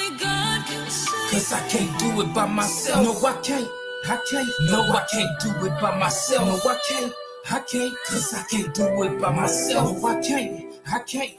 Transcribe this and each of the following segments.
Only God can save. Cause I can't do it by myself. No, I can't. No, I can't do it by myself. No, I can't. Cause I can't do it by myself. No, I can't.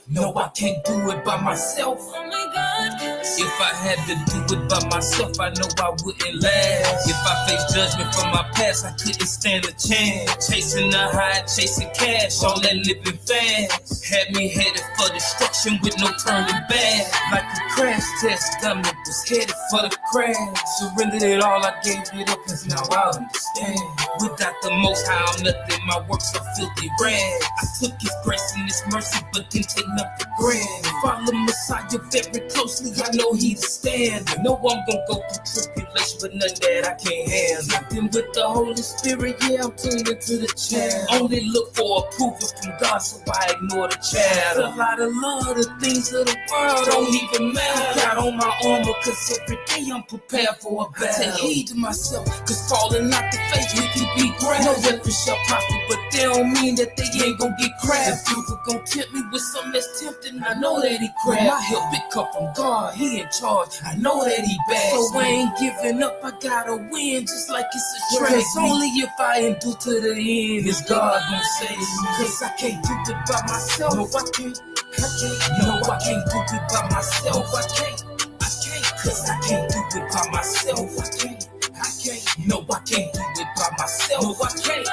No, I can't do it by myself. Only God can save. If I had to do it by myself, I know I wouldn't last. If I faced judgment from my past, I couldn't stand a chance. Chasing the high, chasing cash, all that living fast had me headed for destruction with no turning back. Like a crash test dummy was headed for the crash. Surrendered it all, I gave it up, cause now I understand. Without the Most High, I'm nothing, my works are filthy rags. I took His grace and His mercy, but didn't take nothing granted. Follow Messiah very closely, I know He's a standard. Know I'm gonna go through tribulation, but nothing that I can't handle. Nothing with the Holy Spirit, yeah, I'm tuned into the channel. Only look for approval from God, so I ignore the chatter. A lot of love, the things of the world don't even matter. Got on my armor, cause every day I'm prepared for a battle. I take heed to myself, cause falling out the face, we can be great. No weapon shall prosper, but they don't mean that they ain't gonna get cracked. If people gon' tempt me with something that's tempting, I know that he cracked. My help, it come from God, He in charge, I know that He bad. So I ain't giving up, I gotta win, just like it's a trade. It's only if I endure to the end, is God gon' save me. Cause I can't do it by myself. No, I can't. No, I can't do it by myself. I can't. Cause I can't do it by myself. I can't. No, I can't do it by myself. No, I can't.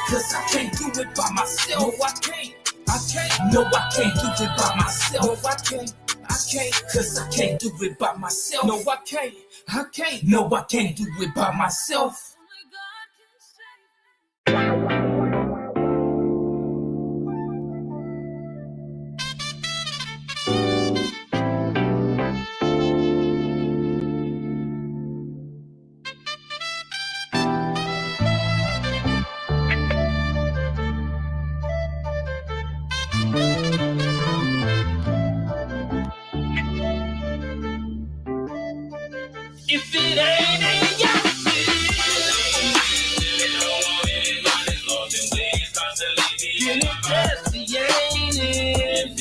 Cause I can't do it by myself. No, I can't. No, I can't do it by myself. No, I can't. Cause I can't do it by myself. No, I can't. No, I can't do it by myself. Only God can save. If it ain't in your then it just ain't in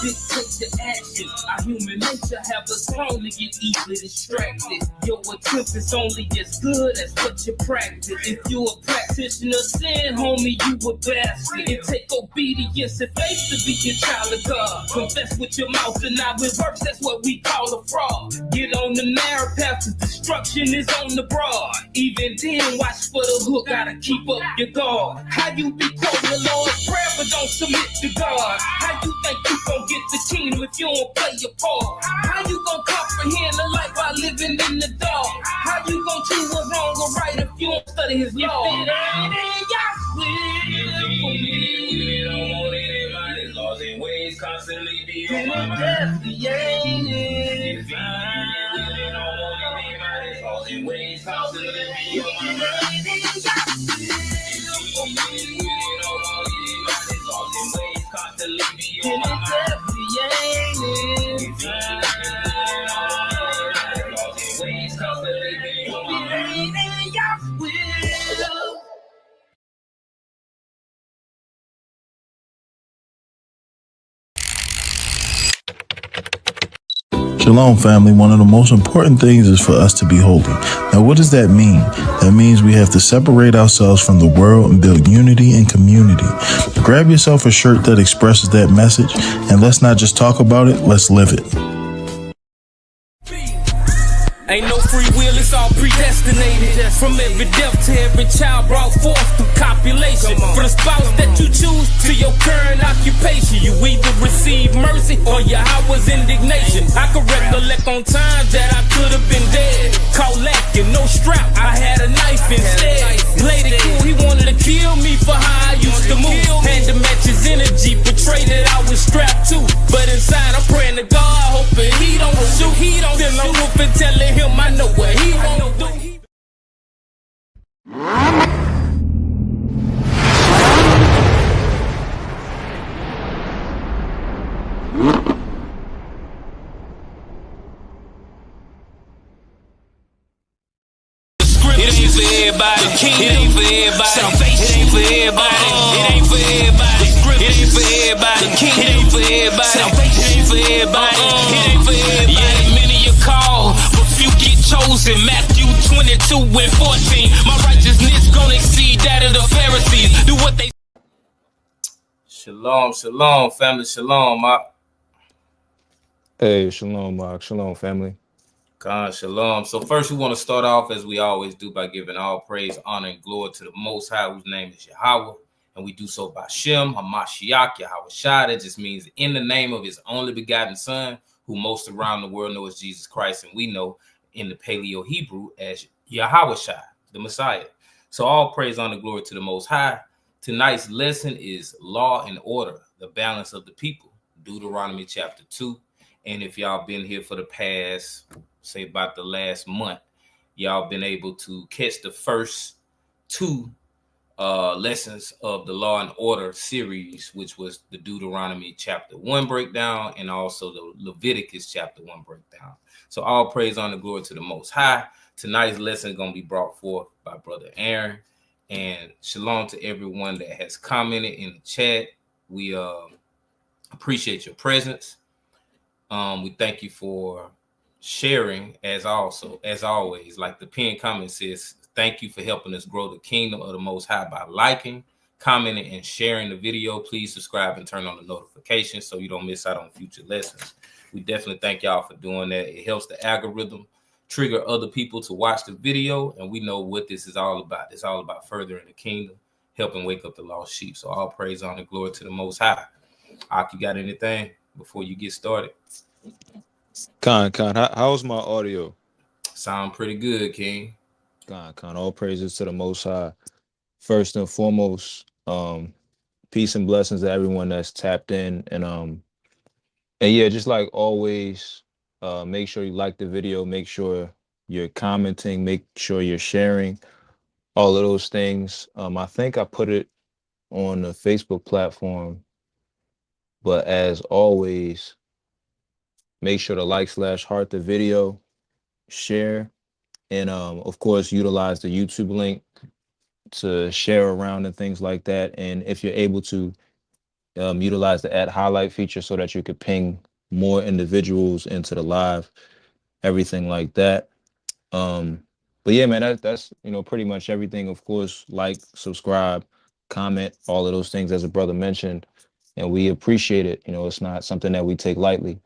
dictate the actions. Our human nature have us prone to get easily distracted. Your attempt is only as good as what you practice. If you a practitioner of sin, homie, you a bastard. It take obedience and faith to be a child of God. Confess with your mouth and not with works, that's what we call a fraud. Get on the narrow path to destruction is on the broad. Even then, watch for the hook, gotta keep up your guard. How you be quoting the Lord's prayer but don't submit to God? How you think you gon' get the kingdom if you don't play your part? How you gon' comprehend the light while living in the dark? How you gon' choose what's wrong or right if you don't study His law? If it ain't in your will for me, don't want anybody's laws and ways constantly be on my mind. If it ain't in your will, don't want anybody's laws and ways constantly be on my mind. If it ain't in your will for me, don't want anybody's laws and ways constantly be on my mind. Shalom, family. One of the most important things is for us to be holy. Now, what does that mean? That means we have to separate ourselves from the world and build unity and community. Grab yourself a shirt that expresses that message, and let's not just talk about it, let's live it. Ain't no free will, it's all predestinated. From every death to every child brought forth through copulation. From the spouse that you choose to your current occupation, you either receive mercy or Yahweh's indignation. I can recollect on times that I could have been dead. Caught lacking, no strap, I had a knife instead. Played it cool, he wanted to kill me for how I used to move. Had to match his energy, portray that I was strapped too. But inside I'm praying to God, hoping he don't shoot. Then I'm whooping, telling him I know what he won't do. It ain't for everybody. It ain't for everybody. Salvation. It ain't for everybody. It ain't for everybody. It ain't for everybody. It ain't for everybody. Salvation. It ain't for everybody. It ain't for everybody. Yeah, many you call, but few get chosen. Matthew 22:14. My righteousness gonna exceed that of the Pharisees. Do what they. Shalom, shalom, family, shalom. Hey, shalom, Mark. Shalom, family. God, shalom. So first we want to start off as we always do by giving all praise, honor, and glory to the Most High, whose name is Yahweh. And we do so by Shem, Hamashiach, Yahweh Shai. That just means in the name of his only begotten son, who most around the world know as Jesus Christ. And we know in the Paleo Hebrew as Yahweh Shai, the Messiah. So all praise, honor, glory to the Most High. Tonight's lesson is law and order, the balance of the people, Deuteronomy Chapter 2. And if y'all been here for the past, say about the last month, y'all been able to catch the first two lessons of the Law and Order series, which was the Deuteronomy Chapter 1 breakdown and also the Leviticus Chapter 1 breakdown. So all praise, honor, glory to the Most High. Tonight's lesson is going to be brought forth by Brother Aaron. And shalom to everyone that has commented in the chat. We appreciate your presence. We thank you for sharing as always, like the pinned comment says, thank you for helping us grow the kingdom of the Most High by liking, commenting, and sharing the video. Please subscribe and turn on the notifications so you don't miss out on future lessons. We definitely thank y'all for doing that. It helps the algorithm trigger other people to watch the video, and we know what this is all about. It's all about furthering the kingdom, helping wake up the lost sheep. So all praise, honor, glory to the Most High. Ak, you got anything before you get started? Khan, how's my audio? Sound pretty good, King. Khan, all praises to the Most High. First and foremost, peace and blessings to everyone that's tapped in, and yeah, just like always, make sure you like the video, make sure you're commenting, make sure you're sharing, all of those things. I think I put it on the Facebook platform, but as always, make sure to like/heart the video, share, and of course utilize the YouTube link to share around and things like that. And if you're able to utilize the add highlight feature so that you could ping more individuals into the live, everything like that. But yeah, man, that's pretty much everything. Of course, like, subscribe, comment, all of those things as a brother mentioned, and we appreciate it. It's not something that we take lightly.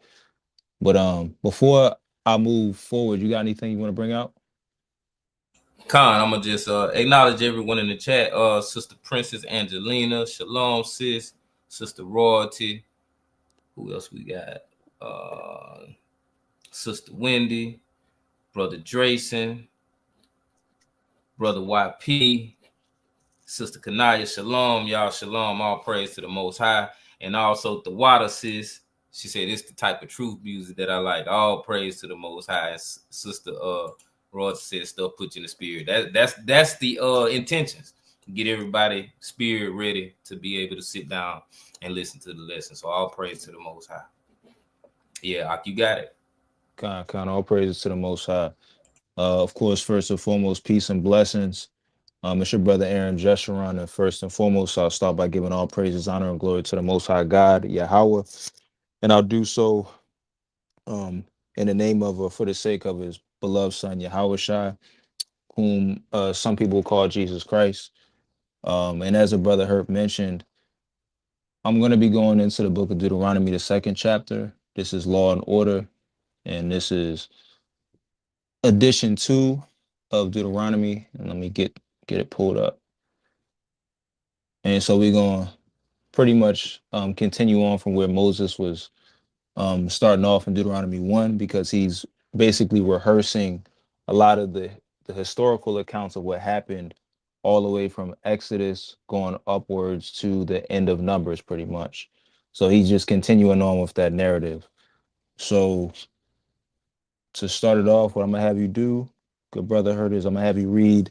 But before I move forward, you got anything you want to bring out? Khan, I'm gonna just acknowledge everyone in the chat. Sister Princess Angelina, shalom, sis. Sister Royalty. Who else we got? Sister Wendy, Brother Drayson, Brother YP, Sister Kanaya, shalom, y'all, shalom. All praise to the Most High, and also the Water sis. She said it's the type of truth music that I like. All praise to the Most High. Sister Roy said stuff put you in the spirit. That's the intentions. Get everybody spirit ready to be able to sit down and listen to the lesson. So all praise to the Most High. Yeah, Ak, you got it. Khan, all praises to the Most High. Of course, first and foremost, peace and blessings. It's your brother Aaron Jeshurun, and first and foremost, I'll start by giving all praises, honor, and glory to the Most High God, Yahweh, and I'll do so in the name of, for the sake of his beloved son, Yahweh Shai, whom some people call Jesus Christ. And as a brother Herb mentioned, I'm going to be going into the book of Deuteronomy, the 2nd chapter. This is Law and Order, and this is edition 2 of Deuteronomy. And let me get it pulled up. And so we're going to pretty much continue on from where Moses was starting off in Deuteronomy 1, because he's basically rehearsing a lot of the historical accounts of what happened all the way from Exodus going upwards to the end of Numbers, pretty much. So he's just continuing on with that narrative. So to start it off, what I'm going to have you do, good brother Hurt, is I'm going to have you read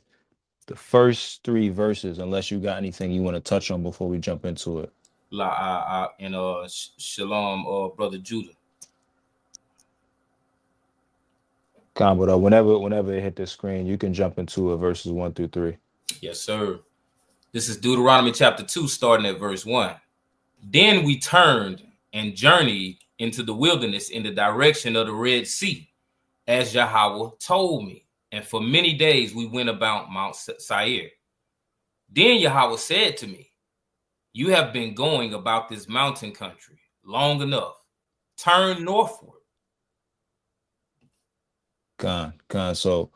the first 3 verses, unless you got anything you want to touch on before we jump into it. and shalom, brother Judah. But whenever it hit the screen, you can jump into it, verses 1 through 3. Yes, sir. This is Deuteronomy chapter 2, starting at verse 1. Then we turned and journeyed into the wilderness in the direction of the Red Sea, as Yahweh told me. And for many days we went about Mount Seir. Then Yahweh said to me, you have been going about this mountain country long enough. Turn northward. So,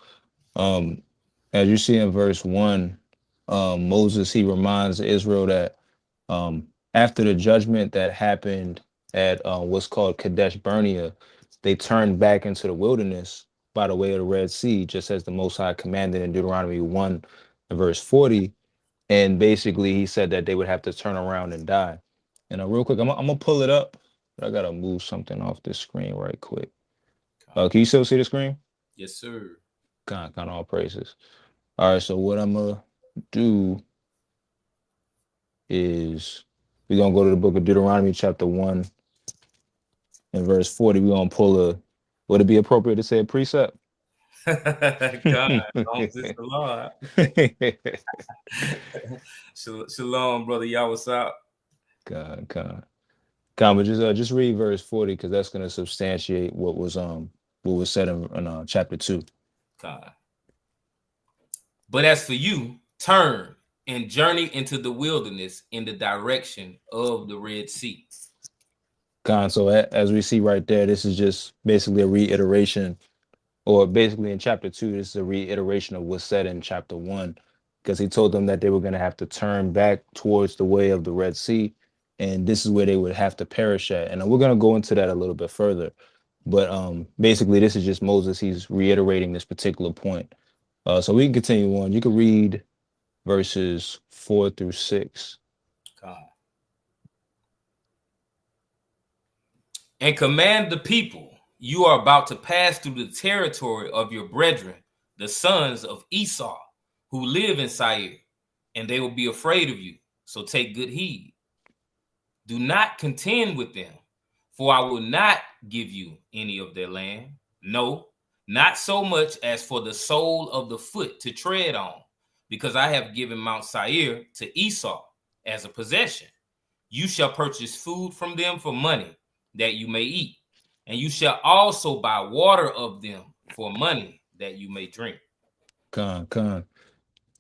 as you see in verse 1, Moses, he reminds Israel that after the judgment that happened at what's called Kadesh Barnea, they turned back into the wilderness by the way of the Red Sea, just as the Most High commanded in Deuteronomy 1 and verse 40. And basically, he said that they would have to turn around and die. And real quick, I'm gonna pull it up, but I gotta move something off this screen right quick. Can you still see the screen? Yes, sir. Kind of all praises. All right, so what I'm gonna do is we're gonna go to the book of Deuteronomy chapter 1 and verse 40. We're gonna pull a, would it be appropriate to say a precept? God, don't this the Lord. Shalom, brother. Y'all, what's up? God. But just read verse 40, because that's gonna substantiate what was said in chapter 2. God. But as for you, turn and journey into the wilderness in the direction of the Red Sea. So as we see right there, this is just basically a reiteration, or basically in chapter 2, this is a reiteration of what's said in chapter 1, because he told them that they were going to have to turn back towards the way of the Red Sea, and this is where they would have to perish at. And we're going to go into that a little bit further. But basically, this is just Moses. He's reiterating this particular point. So we can continue on. You can read verses 4 through 6. God. And command the people, you are about to pass through the territory of your brethren, the sons of Esau, who live in Seir, and they will be afraid of you. So take good heed. Do not contend with them, for I will not give you any of their land. No, not so much as for the sole of the foot to tread on, because I have given Mount Seir to Esau as a possession. You shall purchase food from them for money, that you may eat, and you shall also buy water of them for money, that you may drink. Con.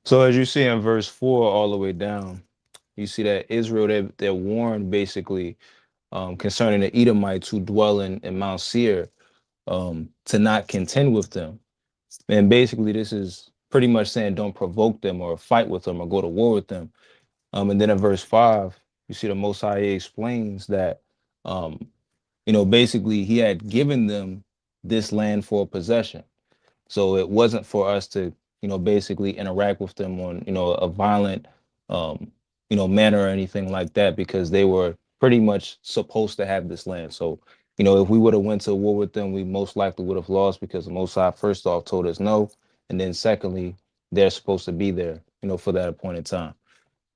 So as you see in verse 4 all the way down, you see that Israel, they're warned basically concerning the Edomites who dwell in Mount Seir, to not contend with them. And basically this is pretty much saying don't provoke them or fight with them or go to war with them. And then in verse 5, you see the Most High explains that, basically he had given them this land for possession. So it wasn't for us to, basically interact with them on, a violent, manner or anything like that, because they were pretty much supposed to have this land. So, if we would have went to war with them, we most likely would have lost, because the Most High first off told us no, and then secondly, they're supposed to be there, for that appointed time.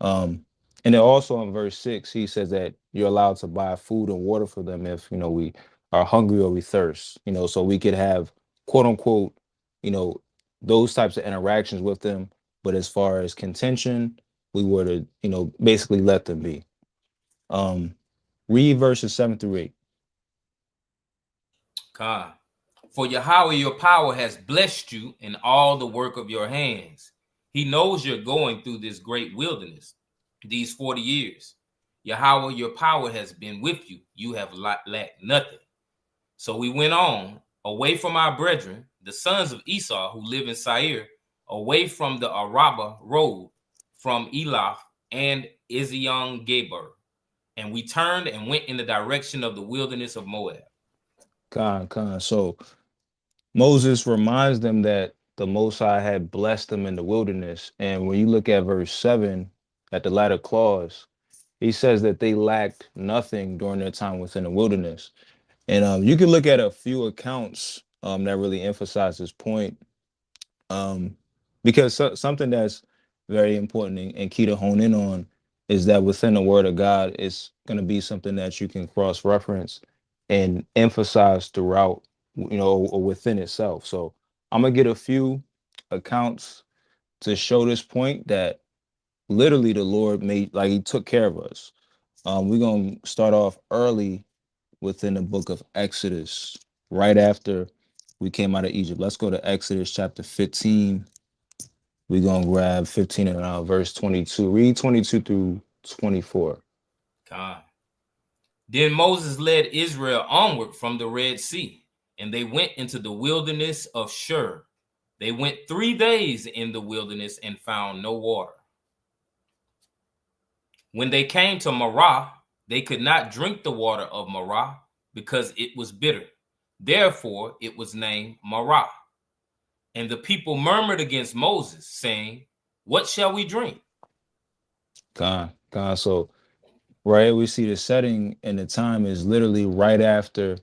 And then also in verse 6, he says that you're allowed to buy food and water for them if, we are hungry or we thirst, so we could have, quote unquote, you know, those types of interactions with them. But as far as contention, we were to, basically let them be. Read verses 7 through 8. God. For Yahweh your power has blessed you in all the work of your hands. He knows you're going through this great wilderness, these 40 years. Yahweh your power has been with you. You have lacked nothing. So we went on, away from our brethren, the sons of Esau who live in Seir, away from the Arabah road, from Elath and Ezion Geber. And we turned and went in the direction of the wilderness of Moab. So Moses reminds them that the Most High had blessed them in the wilderness. And when you look at verse 7, at the latter clause, he says that they lacked nothing during their time within the wilderness. And you can look at a few accounts that really emphasize this point, because something that's very important and key to hone in on is that within the Word of God, it's going to be something that you can cross reference and emphasize throughout, or within itself. So I'm gonna get a few accounts to show this point that literally the Lord made, like He took care of us. We're gonna start off early within the book of Exodus, right after we came out of Egypt. Let's go to Exodus chapter 15. We're gonna grab 15 and verse 22. Read 22 through 24. God. Then Moses led Israel onward from the Red Sea, and they went into the wilderness of Shur. They went 3 days in the wilderness and found no water. When they came to Marah, they could not drink the water of Marah because it was bitter. Therefore, it was named Marah. And the people murmured against Moses, saying, "What shall we drink?" God. So right, we see the setting and the time is literally right after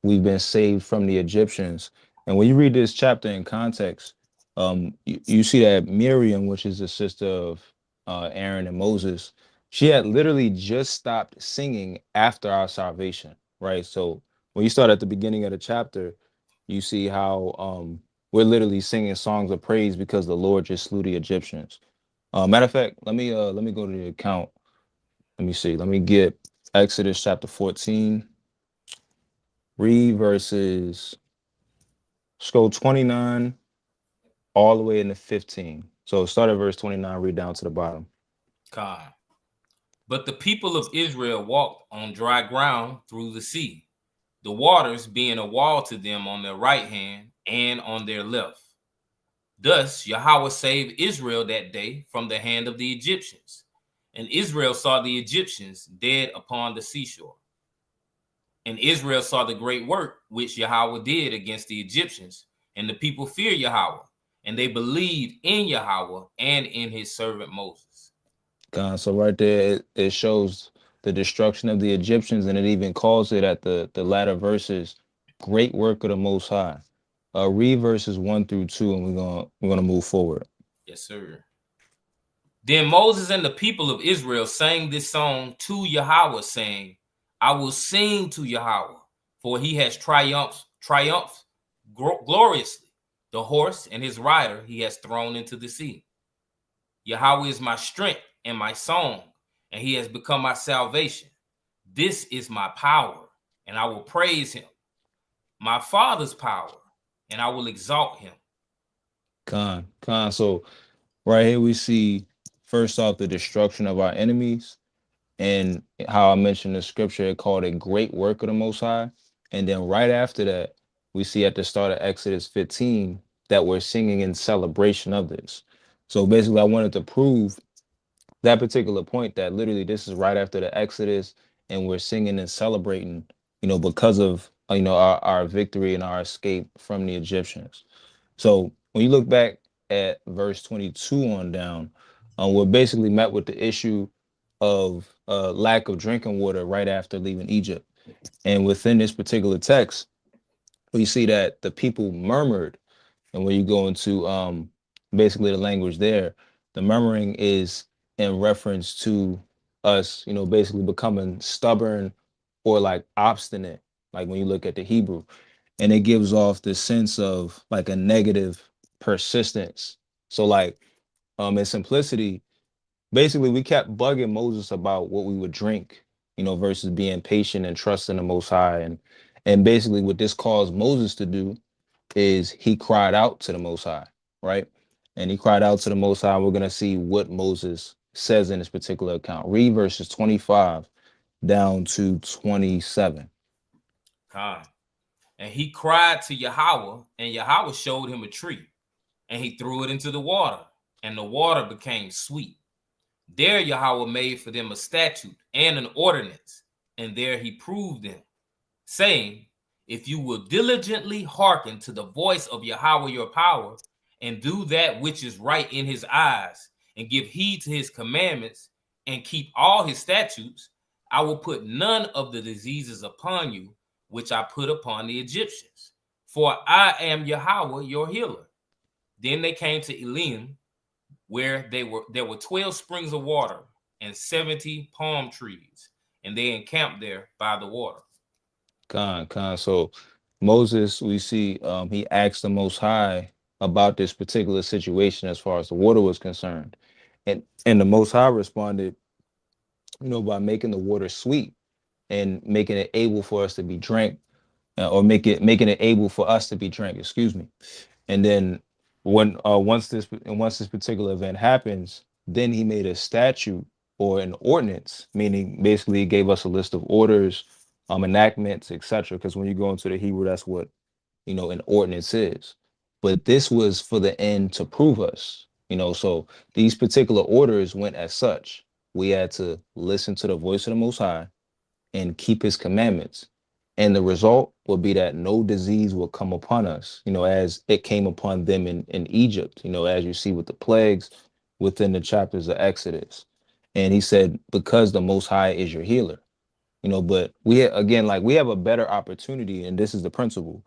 we've been saved from the Egyptians. And when you read this chapter in context, you see that Miriam, which is the sister of Aaron and Moses, she had literally just stopped singing after our salvation, right? So when you start at the beginning of the chapter, you see how we're literally singing songs of praise because the Lord just slew the Egyptians. Matter of fact, let me go to the account. Let me see. Let me get Exodus chapter 14. Read verses, scroll 29 all the way into 15. So start at verse 29, read down to the bottom. God. But the people of Israel walked on dry ground through the sea, the waters being a wall to them on their right hand and on their left. Thus Yahweh saved Israel that day from the hand of the Egyptians. And Israel saw the Egyptians dead upon the seashore. And Israel saw the great work which Yahweh did against the Egyptians. And the people feared Yahweh, and they believed in Yahweh and in his servant Moses. So right there, it shows the destruction of the Egyptians, and it even calls it at the latter verses, great work of the Most High. Read verses 1 through 2, and we're gonna move forward. Yes, sir. Then Moses and the people of Israel sang this song to Yahweh, saying, "I will sing to Yahweh, for he has triumphed gloriously. The horse and his rider he has thrown into the sea. Yahweh is my strength and my song, and he has become my salvation. This is my power, and I will praise him. My father's power, and I will exalt him." So right here we see first off the destruction of our enemies, and how I mentioned the scripture, it called a great work of the Most High. And then right after that, we see at the start of Exodus 15 that we're singing in celebration of this. So basically, I wanted to prove that particular point that literally this is right after the Exodus, and we're singing and celebrating, because of our victory and our escape from the Egyptians. So when you look back at verse 22 on down, we're basically met with the issue of lack of drinking water right after leaving Egypt. And within this particular text, we see that the people murmured. And when you go into basically the language there, the murmuring is in reference to us, basically becoming stubborn or like obstinate, like when you look at the Hebrew. And it gives off the sense of like a negative persistence. So like in simplicity, basically we kept bugging Moses about what we would drink, versus being patient and trusting the Most High. And basically what this caused Moses to do is he cried out to the Most High, right? And he cried out to the Most High. We're going to see what Moses says in this particular account. Read verses 25 down to 27. God. And he cried to Yahweh, and Yahweh showed him a tree, and he threw it into the water, and the water became sweet. There Yahweh made for them a statute and an ordinance, and there he proved them, saying, "If you will diligently hearken to the voice of Yahweh your power, and do that which is right in his eyes, and give heed to his commandments, and keep all his statutes, I will put none of the diseases upon you which I put upon the Egyptians, for I am Yahweh your healer." Then they came to Elim, where there were 12 springs of water, and 70 palm trees, and they encamped there by the water. Con. So Moses, we see he asked the Most High about this particular situation as far as the water was concerned. And the Most High responded, by making the water sweet and making it able for us to be drank, or making it able for us to be drank, excuse me. And then when once this particular event happens, then he made a statute or an ordinance, meaning basically he gave us a list of orders, enactments, etc. Because when you go into the Hebrew, that's what an ordinance is. But this was for the end to prove us. So these particular orders went as such. We had to listen to the voice of the Most High and keep his commandments. And the result will be that no disease will come upon us, as it came upon them in Egypt, as you see with the plagues within the chapters of Exodus. And he said, because the Most High is your healer, but again, like we have a better opportunity, and this is the principle.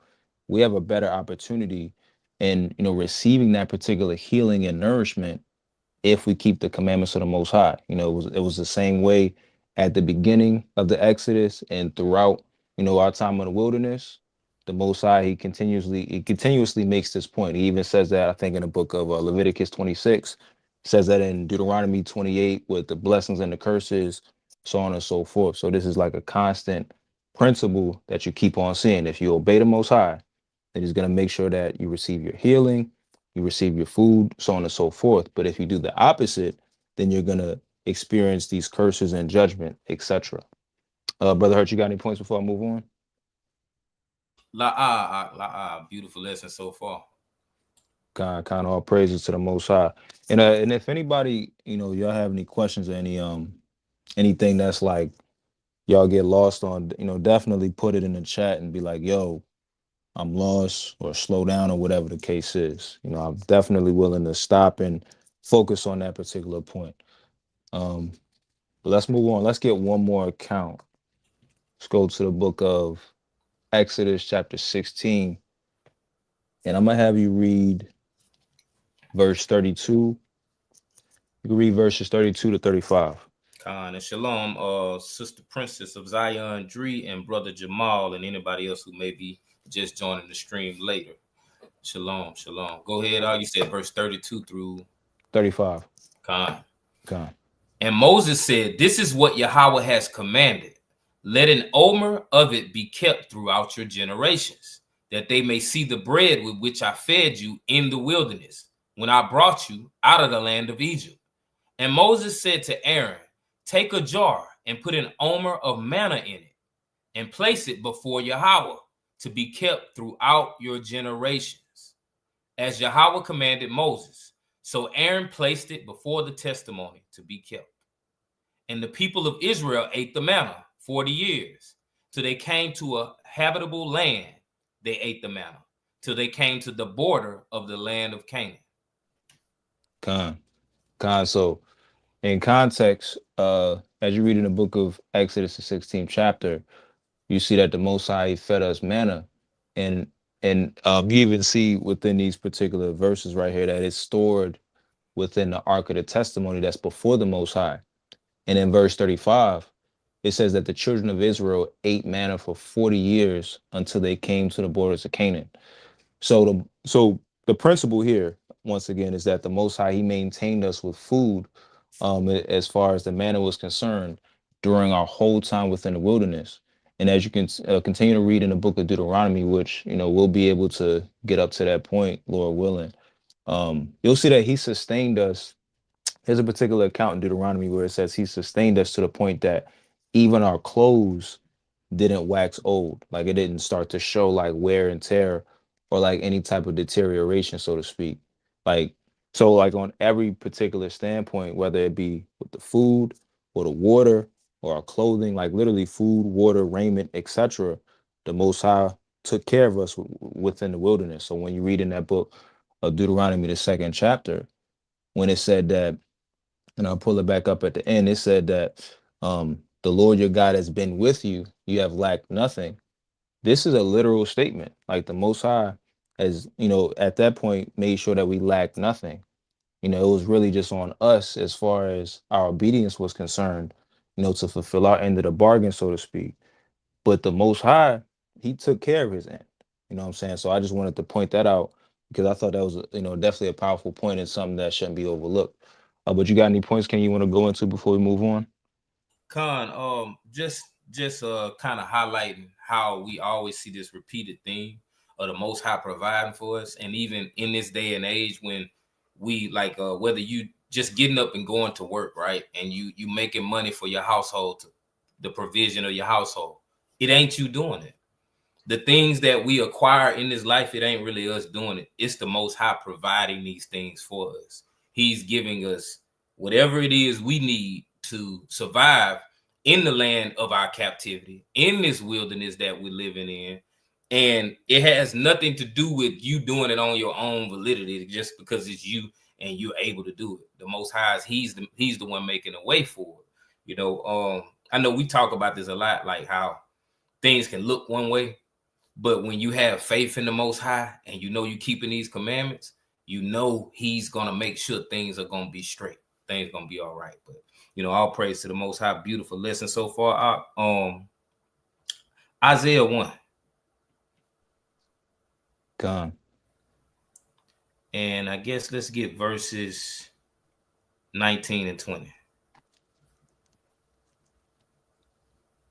We have a better opportunity in, receiving that particular healing and nourishment if we keep the commandments of the Most High. It was the same way at the beginning of the Exodus and throughout, our time in the wilderness. The Most High, he continuously makes this point. He even says that, I think, in the book of Leviticus 26, says that in Deuteronomy 28 with the blessings and the curses, so on and so forth. So this is like a constant principle that you keep on seeing. If you obey the Most High, then he's going to make sure that you receive your healing, you receive your food, so on and so forth. But if you do the opposite, then you're gonna experience these curses and judgment, etc. Brother Hurt, you got any points before I move on? Beautiful lesson so far. Kind of all praises to the Most High. And if anybody, y'all have any questions or anything that's like y'all get lost on, definitely put it in the chat and be like, yo, I'm lost, or slow down, or whatever the case is. I'm definitely willing to stop and focus on that particular point. But let's move on. Let's get one more account. Let's go to the book of Exodus chapter 16. And I'm going to have you read verse 32. You can read verses 32 to 35. Khan and shalom, Sister Princess of Zion Dree and Brother Jamal and anybody else who may be just joining the stream later. Shalom. Go ahead. You said verse 32 through 35. Khan. Con. And Moses said, this is what Yahweh has commanded. Let an omer of it be kept throughout your generations, that they may see the bread with which I fed you in the wilderness, when I brought you out of the land of Egypt. And Moses said to Aaron, take a jar and put an omer of manna in it, and place it before Yahweh to be kept throughout your generations, as Yahweh commanded Moses. So Aaron placed it before the testimony to be kept. And the people of Israel ate the manna 40 years, till they came to a habitable land. They ate the manna, till they came to the border of the land of Canaan. Con. So in context, as you read in the book of Exodus, the 16th chapter, you see that the Most High fed us manna. And you even see within these particular verses right here that it's stored within the Ark of the Testimony that's before the Most High. And in verse 35, it says that the children of Israel ate manna for 40 years until they came to the borders of Canaan. So the principle here, once again, is that the Most High, he maintained us with food, as far as the manna was concerned, during our whole time within the wilderness. And as you can continue to read in the book of Deuteronomy, which, we'll be able to get up to that point, Lord willing, you'll see that he sustained us. There's a particular account in Deuteronomy where it says he sustained us to the point that even our clothes didn't wax old. Like it didn't start to show like wear and tear or like any type of deterioration, so to speak. Like, so like on every particular standpoint, whether it be with the food or the water or our clothing, like literally food, water, raiment, etc., the Most High took care of us within the wilderness. So when you read in that book of Deuteronomy, the second chapter, when it said that, and I'll pull it back up at the end, it said that the Lord your God has been with you, you have lacked nothing. This is a literal statement. Like the Most High has, at that point made sure that we lacked nothing. It was really just on us as far as our obedience was concerned, to fulfill our end of the bargain, so to speak. But the Most High, He took care of His end. You know what I'm saying? So I just wanted to point that out because I thought that was, definitely a powerful point and something that shouldn't be overlooked. But you got any points, Ken, you want to go into before we move on? Con, just kind of highlighting how we always see this repeated theme of the Most High providing for us, and even in this day and age when we like whether you just getting up and going to work, right, and you making money for your household, the provision of your household, it ain't you doing it. The things that we acquire in this life, it ain't really us doing it. It's the Most High providing these things for us. He's giving us whatever it is we need to survive in the land of our captivity, in this wilderness that we're living in. And it has nothing to do with you doing it on your own validity, just because it's you and you're able to do it. The Most High, he's the one making a way for it. I know we talk about this a lot, like how things can look one way, but when you have faith in the Most High and you keeping these commandments, He's gonna make sure things are gonna be straight. Things gonna be all right. But all praise to the Most High. Beautiful lesson so far. Isaiah 1, Gone. and I guess let's get verses 19 and 20.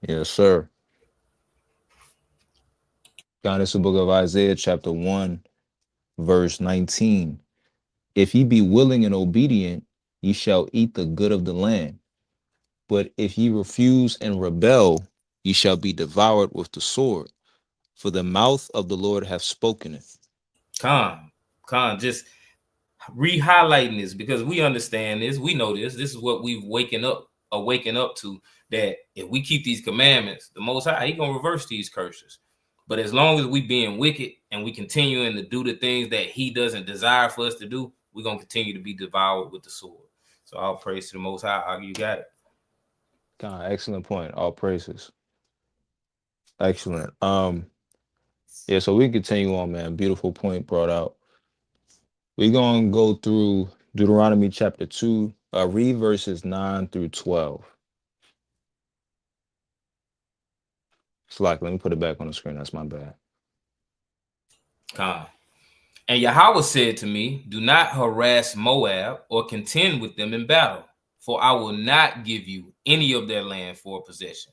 Yes, sir. God, it's the book of Isaiah, chapter 1, verse 19. If ye be willing and obedient, ye shall eat the good of the land. But if ye refuse and rebel, ye shall be devoured with the sword. For the mouth of the Lord hath spoken it. Just re-highlighting this because we understand this, we know this. This is what we've waking up to. That if we keep these commandments, the Most High, He gonna reverse these curses. But as long as we being wicked and we continuing to do the things that He doesn't desire for us to do, we're gonna continue to be devoured with the sword. So all praise to the Most High. You got it. God, excellent point. All praises. Excellent. Yeah, so we continue on, man. Beautiful point brought out. We're gonna go through Deuteronomy chapter 2, read verses 9 through 12. Slack, let me put it back on the screen. That's my bad. Con. And Yahweh said to me, do not harass Moab or contend with them in battle, for I will not give you any of their land for a possession,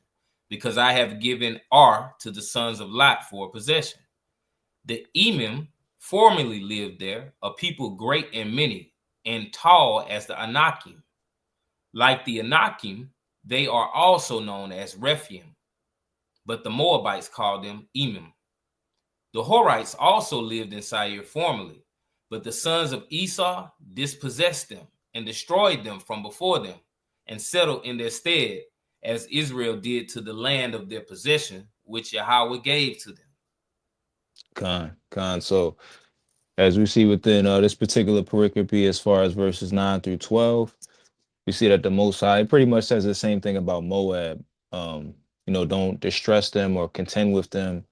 because I have given Ar to the sons of Lot for a possession. The Emim formerly lived there, a people great and many, and tall as the Anakim. Like the Anakim, they are also known as Rephaim, but the Moabites called them Emim. The Horites also lived in Seir formerly, but the sons of Esau dispossessed them and destroyed them from before them, and settled in their stead, as Israel did to the land of their possession, which Yahweh gave to them. Con. So as we see within this particular pericope, as far as verses 9 through 12, we see that the Most High pretty much says the same thing about Moab. Don't distress them or contend with them,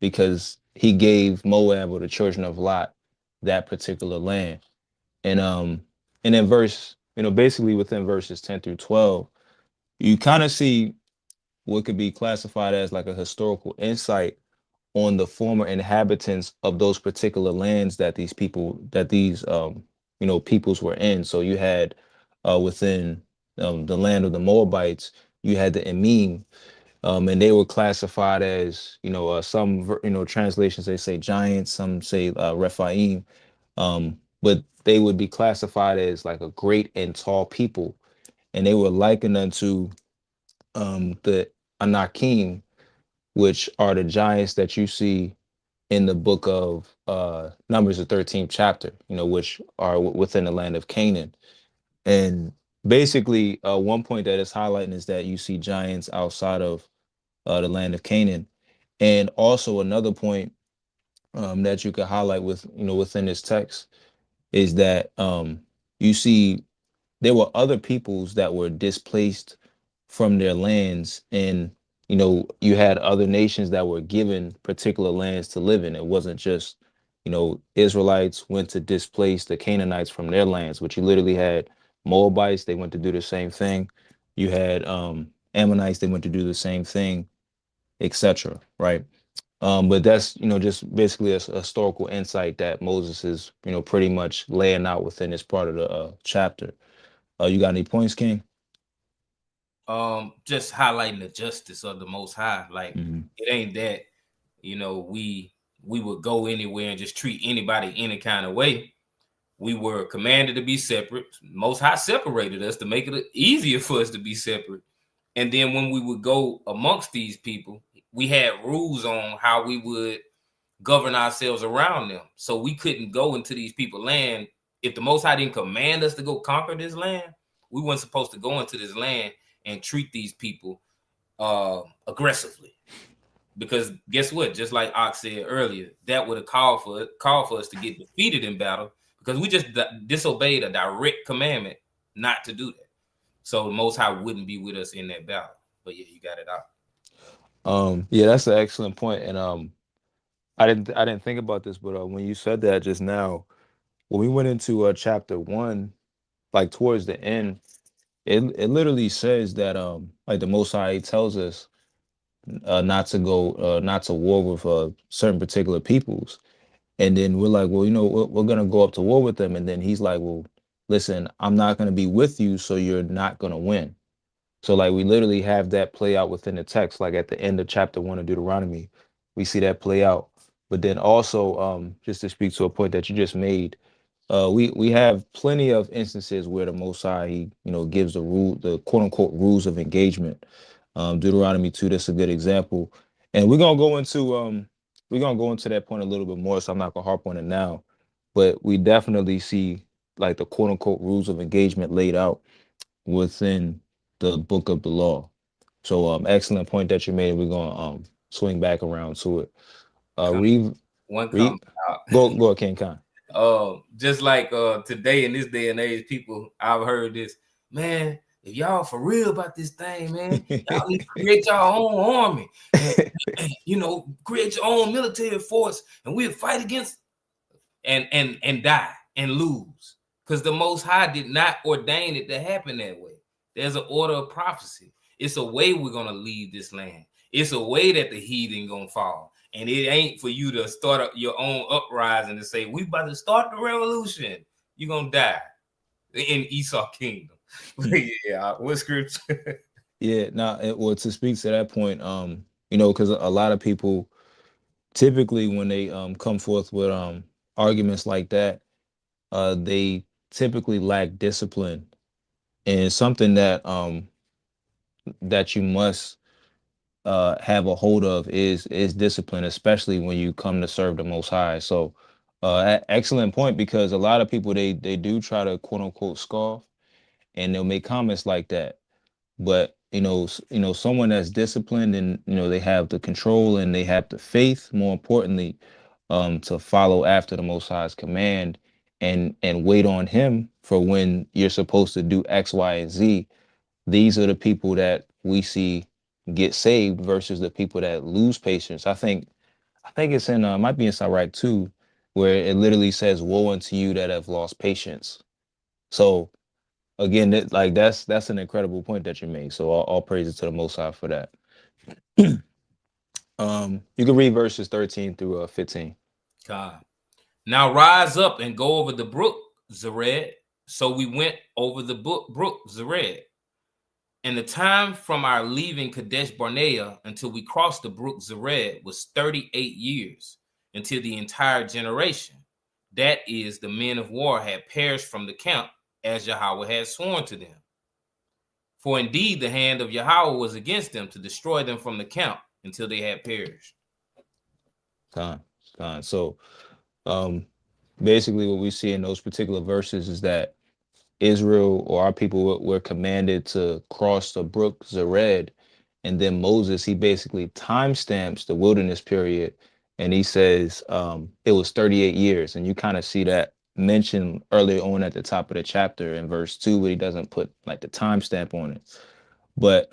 because He gave Moab, or the children of Lot, that particular land. And in verse, basically within verses 10 through 12, you kind of see what could be classified as like a historical insight on the former inhabitants of those particular lands that these peoples were in. So you had within the land of the Moabites, you had the Emim, and they were classified as some translations, they say giants, some say Rephaim, but they would be classified as like a great and tall people, and they were likened unto the Anakim, which are the giants that you see in the book of Numbers, the 13th chapter, which are within the land of Canaan. And basically, one point that is highlighting is that you see giants outside of the land of Canaan. And also another point that you could highlight within this text is that you see there were other peoples that were displaced from their lands, and you had other nations that were given particular lands to live in. It wasn't just Israelites went to displace the Canaanites from their lands, which you literally had Moabites, they went to do the same thing. You had Ammonites, they went to do the same thing, etc. Right. But that's, just basically a historical insight that Moses is, pretty much laying out within this part of the chapter. You got any points, King? Just highlighting the justice of the Most High. Like, Mm-hmm. it ain't that, we would go anywhere and just treat anybody any kind of way. We were commanded to be separate. Most High separated us to make it easier for us to be separate. And then when we would go amongst these people, we had rules on how we would govern ourselves around them. So we couldn't go into these people's land. If the Most High didn't command us to go conquer this land, we weren't supposed to go into this land and treat these people aggressively. Because guess what? Just like Ox said earlier, that would have called for us to get defeated in battle, because we just disobeyed a direct commandment not to do that. So the Most High wouldn't be with us in that battle. But yeah, you got it out. Yeah, that's an excellent point. And I didn't think about this, but when you said that just now, when we went into chapter 1, like towards the end, it literally says that like the Most High tells us not to war with certain particular peoples. And then we're like, well, we're gonna go up to war with them. And then he's like, well, listen, I'm not gonna be with you, so you're not gonna win. So like we literally have that play out within the text, like at the end of chapter 1 of Deuteronomy, we see that play out. But then also, just to speak to a point that you just made, we have plenty of instances where the Most High, he, gives the quote unquote rules of engagement. Deuteronomy 2, that's a good example. And we're gonna go into that point a little bit more, so I'm not gonna harp on it now. But we definitely see like the quote unquote rules of engagement laid out within the book of the law. So excellent point that you made. We're gonna swing back around to it. Read, One read, comment out. go King Khan. Just like today in this day and age, people, I've heard this, man. If y'all for real about this thing, man, y'all need to create your own army, and create your own military force, and we'll fight against and die and lose, because the Most High did not ordain it to happen that way. There's an order of prophecy. It's a way we're gonna leave this land. It's a way that the heathen gonna fall. And it ain't for you to start up your own uprising to say, we about to start the revolution. You're going to die in Esau kingdom. Yeah, what scripture? Yeah, now, well, to speak to that point, because a lot of people typically when they come forth with arguments like that, they typically lack discipline, and something that you must have a hold of is discipline, especially when you come to serve the Most High. So, excellent point, because a lot of people they do try to quote unquote scoff, and they'll make comments like that. But someone that's disciplined, and they have the control and they have the faith, more importantly, to follow after the Most High's command, and wait on Him for when you're supposed to do X, Y, and Z. These are the people that we see get saved versus the people that lose patience. I think it's in might be in Sirach 2, where it literally says, "Woe unto you that have lost patience." So again, that's an incredible point that you made. So all praises to the Most High for that. You can read verses 13 through 15. God. Now rise up and go over the brook Zered. So we went over the brook Zered. And the time from our leaving Kadesh Barnea until we crossed the brook Zered was 38 years, until the entire generation, that is, the men of war, had perished from the camp, as Yahweh had sworn to them. For indeed the hand of Yahweh was against them to destroy them from the camp until they had perished. So basically what we see in those particular verses is that Israel, or our people, were commanded to cross the brook Zered, and then Moses, he basically timestamps the wilderness period, and he says it was 38 years, and you kind of see that mentioned earlier on at the top of the chapter in verse 2, but he doesn't put like the timestamp on it. But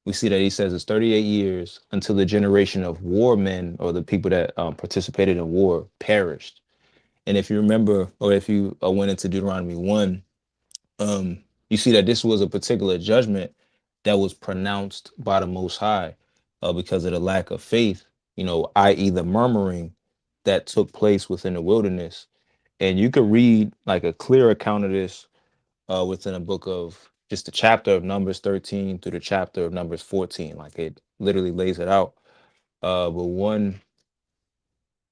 we see that he says it's 38 years until the generation of war men, or the people that participated in war, perished. And if you remember, or if you went into Deuteronomy 1, you see that this was a particular judgment that was pronounced by the Most High, because of the lack of faith, i.e., the murmuring that took place within the wilderness. And you could read like a clear account of this within a book of just the chapter of Numbers 13 through the chapter of Numbers 14. Like, it literally lays it out. But one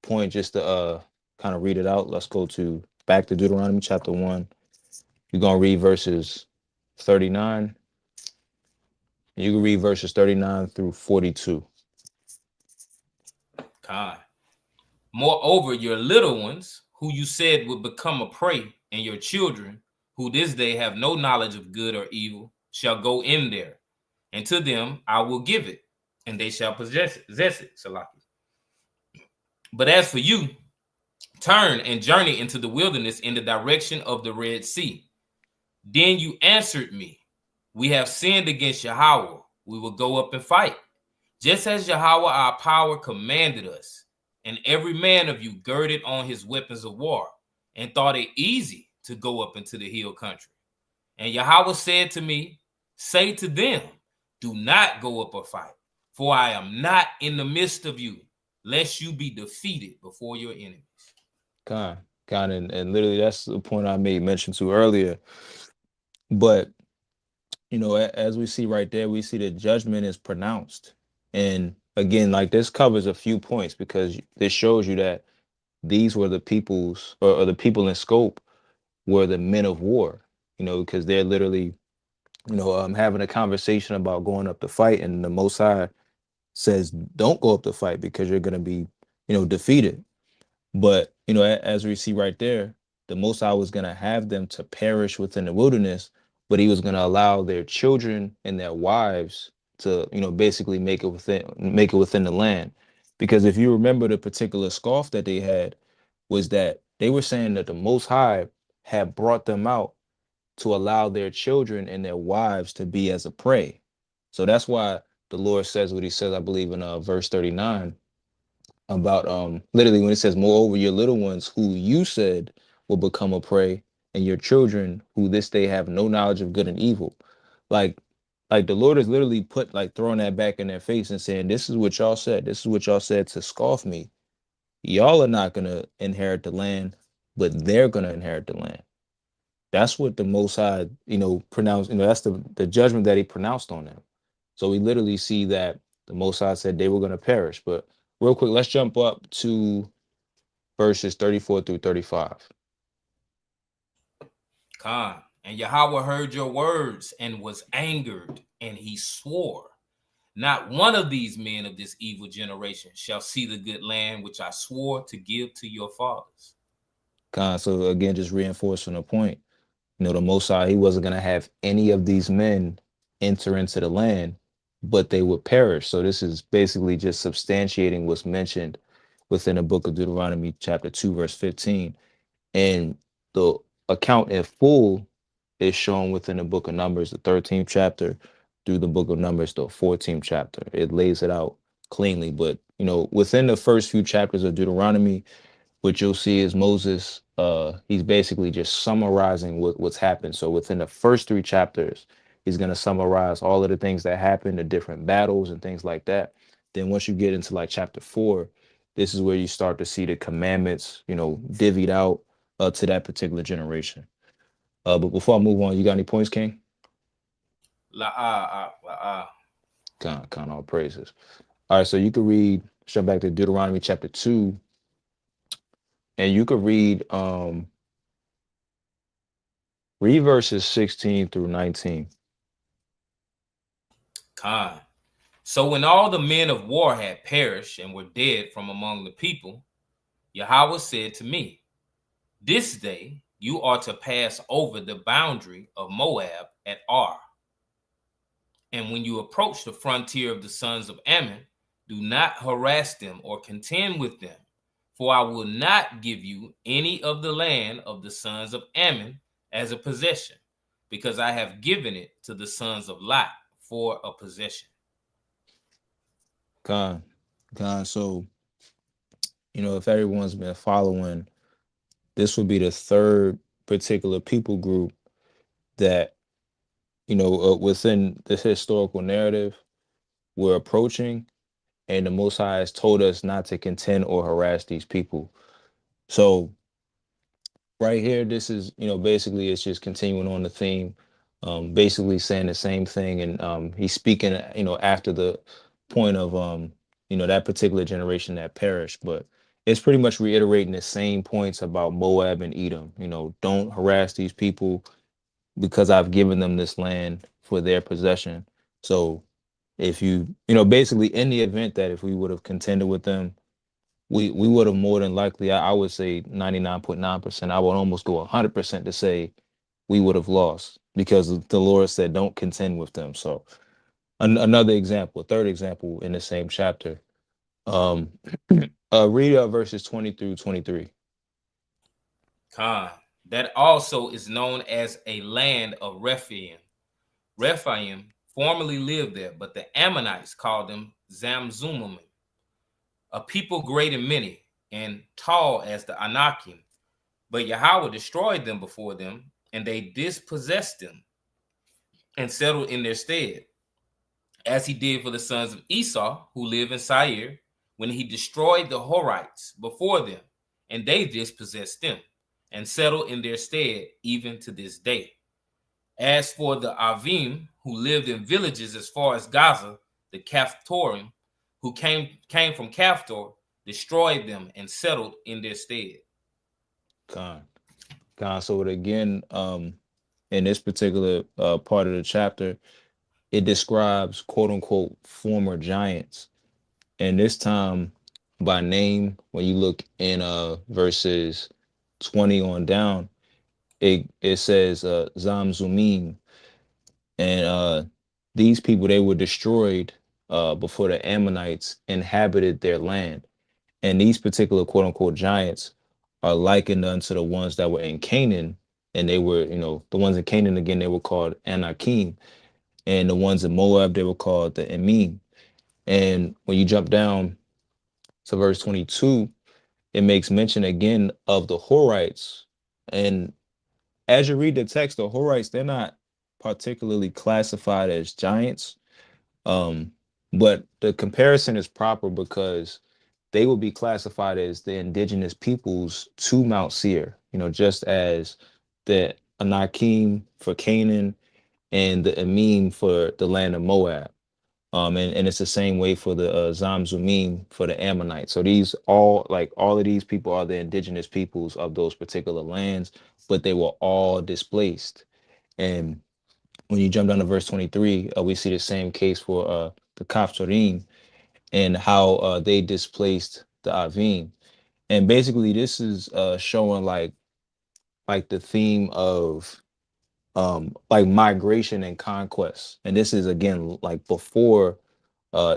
point, just to kind of read it out, let's go to back to Deuteronomy chapter 1. You're going to read verses 39. You can read verses 39 through 42. God. Moreover, your little ones, who you said would become a prey, and your children, who this day have no knowledge of good or evil, shall go in there, and to them I will give it, and they shall possess it. Salaki. But as for you, turn and journey into the wilderness in the direction of the Red Sea. Then you answered me, we have sinned against Yahweh. We will go up and fight, just as Yahweh our power commanded us. And every man of you girded on his weapons of war, and thought it easy to go up into the hill country. And Yahweh said to me, say to them, do not go up or fight, for I am not in the midst of you, lest you be defeated before your enemies. God, and literally that's the point I made mention to earlier. But as we see right there, we see the judgment is pronounced. And again, like, this covers a few points, because this shows you that these were the peoples, or the people in scope were the men of war, because they're literally, having a conversation about going up to fight. And the Most High says, don't go up to fight, because you're going to be, defeated. But, as we see right there, the Most High was going to have them to perish within the wilderness, but he was going to allow their children and their wives to, basically make it within the land. Because if you remember, the particular scoff that they had was that they were saying that the Most High had brought them out to allow their children and their wives to be as a prey. So that's why the Lord says what he says, I believe, in verse 39, about literally when it says, moreover, your little ones, who you said will become a prey, and your children, who this day have no knowledge of good and evil. Like the Lord is literally throwing that back in their face and saying, this is what y'all said. This is what y'all said to scoff me. Y'all are not going to inherit the land, but they're going to inherit the land. That's what the Most High, pronounced. That's the judgment that he pronounced on them. So we literally see that the Most High said they were going to perish. But real quick, let's jump up to verses 34 through 35. Khan. And Yahweh heard your words and was angered, and he swore, not one of these men of this evil generation shall see the good land which I swore to give to your fathers. Khan. So again, just reinforcing the point, the Most High, he wasn't going to have any of these men enter into the land, but they would perish. So this is basically just substantiating what's mentioned within the book of Deuteronomy chapter 2, verse 15. And the account in full is shown within the book of Numbers, the 13th chapter, through the book of Numbers, the 14th chapter. It lays it out cleanly. But, within the first few chapters of Deuteronomy, what you'll see is Moses, he's basically just summarizing what's happened. So within the first three chapters, he's going to summarize all of the things that happened, the different battles and things like that. Then once you get into like chapter 4, this is where you start to see the commandments, divvied out to that particular generation. But before I move on, you got any points, King? Kind all praises. All right, so you could read, jump back to Deuteronomy chapter 2, and you could read verses 16 through 19. Khan. So when all the men of war had perished and were dead from among the people, Yahweh said to me, this day you are to pass over the boundary of Moab at Ar. And when you approach the frontier of the sons of Ammon, do not harass them or contend with them, for I will not give you any of the land of the sons of Ammon as a possession, because I have given it to the sons of Lot for a possession. Con, con. So, if everyone's been following, this would be the third particular people group that, within this historical narrative we're approaching, and the Most High has told us not to contend or harass these people. So, right here, this is, basically it's just continuing on the theme, basically saying the same thing. And he's speaking, after the point of, that particular generation that perished. But it's pretty much reiterating the same points about Moab and Edom. Don't harass these people because I've given them this land for their possession. So if basically in the event that if we would have contended with them, we would have more than likely, I would say 99.9%, I would almost go 100% to say we would have lost because the Lord said don't contend with them. So another example, a third example in the same chapter. um Read verses 20 through 23. Khan. That also is known as a land of Rephaim. Rephaim formerly lived there, but the Ammonites called them Zamzumim, a people great and many, and tall as the Anakim. But Yahweh destroyed them before them, and they dispossessed them and settled in their stead, as he did for the sons of Esau who live in Seir, when he destroyed the Horites before them, and they dispossessed them and settled in their stead even to this day. As for the Avim who lived in villages as far as Gaza, the Caphtorim who came from Caphtor destroyed them and settled in their stead. Con. So again, in this particular part of the chapter, it describes quote unquote former giants, and this time by name. When you look in verses 20 on down, it says Zamzumim, and these people, they were destroyed before the Ammonites inhabited their land. And these particular quote unquote giants are likened unto the ones that were in Canaan. And they were, the ones in Canaan, again, they were called Anakim. And the ones in Moab, they were called the Emim. And when you jump down to verse 22, it makes mention again of the Horites. And as you read the text, the Horites, they're not particularly classified as giants. But the comparison is proper because they will be classified as the indigenous peoples to Mount Seir, just as the Anakim for Canaan and the Emim for the land of Moab. And it's the same way for the Zamzumim for the Ammonites. So these all of these people are the indigenous peoples of those particular lands, but they were all displaced. And when you jump down to verse 23, we see the same case for the Kaphtorim and how they displaced the Avim. And basically, this is showing like the theme of like migration and conquest. And this is again like before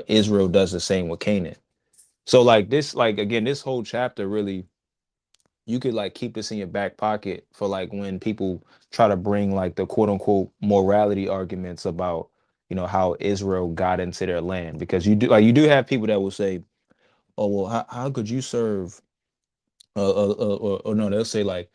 Israel does the same with Canaan. So like this, like again, this whole chapter really, you could like keep this in your back pocket for like when people try to bring like the quote unquote morality arguments about how Israel got into their land, because you do have people that will say, oh well, how could you serve or no, they'll say like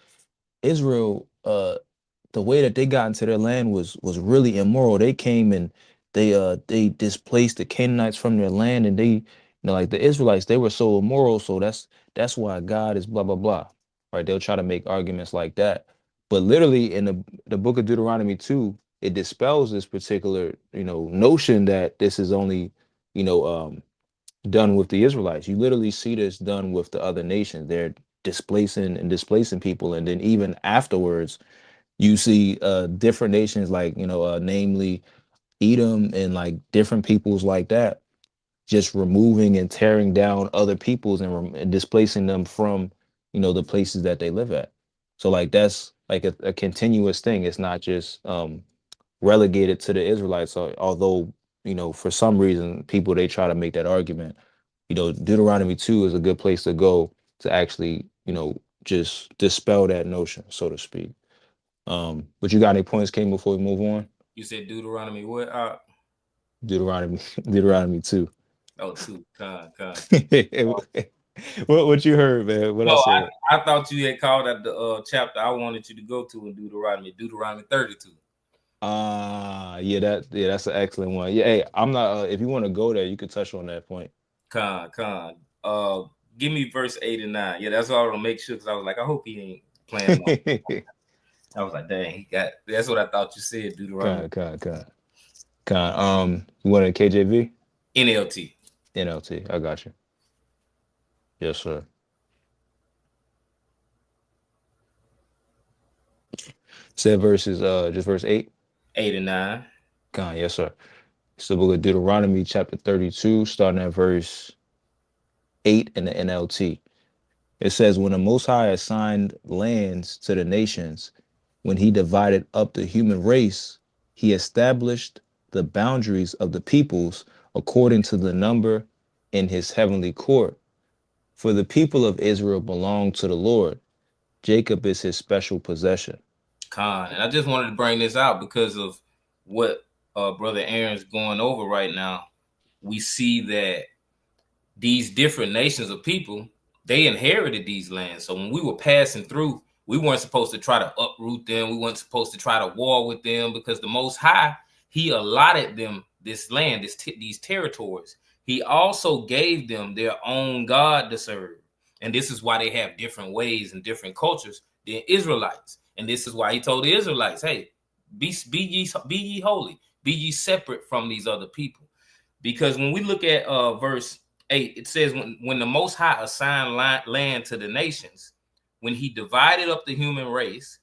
Israel, the way that they got into their land was really immoral. They came and they displaced the Canaanites from their land, and they, like the Israelites, they were so immoral, so that's why God is blah blah blah. Right? They'll try to make arguments like that. But literally in the book of Deuteronomy 2, it dispels this particular, notion that this is only, you know, um done with the Israelites. You literally see this done with the other nations. They're displacing people, and then even afterwards, you see different nations like namely Edom and like different peoples like that, just removing and tearing down other peoples and displacing them from the places that they live at. So like that's like a continuous thing. It's not just relegated to the Israelites. So, although for some reason people they try to make that argument, Deuteronomy 2 is a good place to go to actually just dispel that notion, so to speak. But you got any points, King, before we move on? You said Deuteronomy what? Deuteronomy Deuteronomy 2. Oh, two. Con. What you heard, man? What I No, said? I thought you had called out the chapter I wanted you to go to in Deuteronomy 32. Yeah, that's an excellent one. Yeah, hey, I'm not. If you want to go there, you could touch on that point. Con. Give me verse 8 and 9. Yeah, that's all I want to make sure because I was like, I hope he ain't playing along. I was like, dang, he got. That's what I thought you said. Deuteronomy You want a KJV? NLT. NLT. I got you. Yes, sir. Said verses, just verse 8. 8 and 9. Yes, sir. It's the book of Deuteronomy, chapter 32, starting at verse 8 in the NLT. It says, when the Most High assigned lands to the nations, when he divided up the human race, he established the boundaries of the peoples according to the number in his heavenly court. For the people of Israel belong to the Lord. Jacob is his special possession. And I just wanted to bring this out because of what Brother Aaron's going over right now. We see that these different nations of people, they inherited these lands. So when we were passing through, we weren't supposed to try to uproot them. We weren't supposed to try to war with them because the Most High, he allotted them this land, these territories. He also gave them their own God to serve. And this is why they have different ways and different cultures than Israelites. And this is why he told the Israelites, hey, be ye holy, be ye separate from these other people. Because when we look at verse 8, it says, when the Most High assigned land to the nations, when he divided up the human race,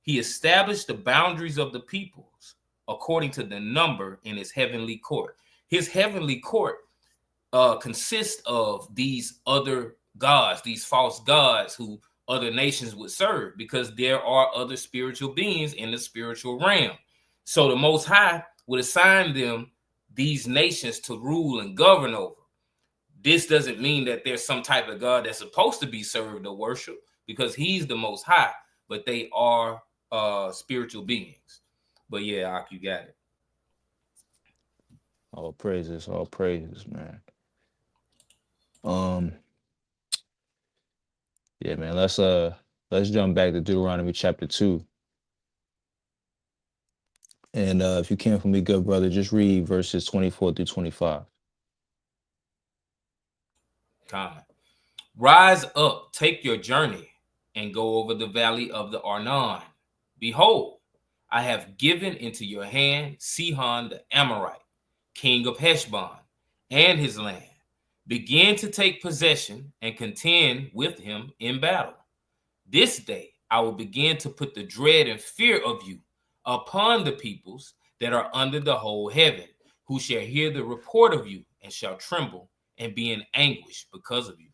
he established the boundaries of the peoples according to the number in his heavenly court. His heavenly court consists of these other gods, these false gods who other nations would serve, because there are other spiritual beings in the spiritual realm. So the Most High would assign them these nations to rule and govern over. This doesn't mean that there's some type of God that's supposed to be served or worshiped, because he's the Most High, but they are spiritual beings. But yeah, Ak, you got it. All praises, man. Yeah, man. Let's jump back to Deuteronomy chapter 2. And if you can for me, good brother, just read verses 24 through 25. Rise up, take your journey, and go over the valley of the Arnon. Behold, I have given into your hand Sihon the Amorite, king of Heshbon, and his land. Begin to take possession and contend with him in battle. This day I will begin to put the dread and fear of you upon the peoples that are under the whole heaven, who shall hear the report of you and shall tremble and be in anguish because of you.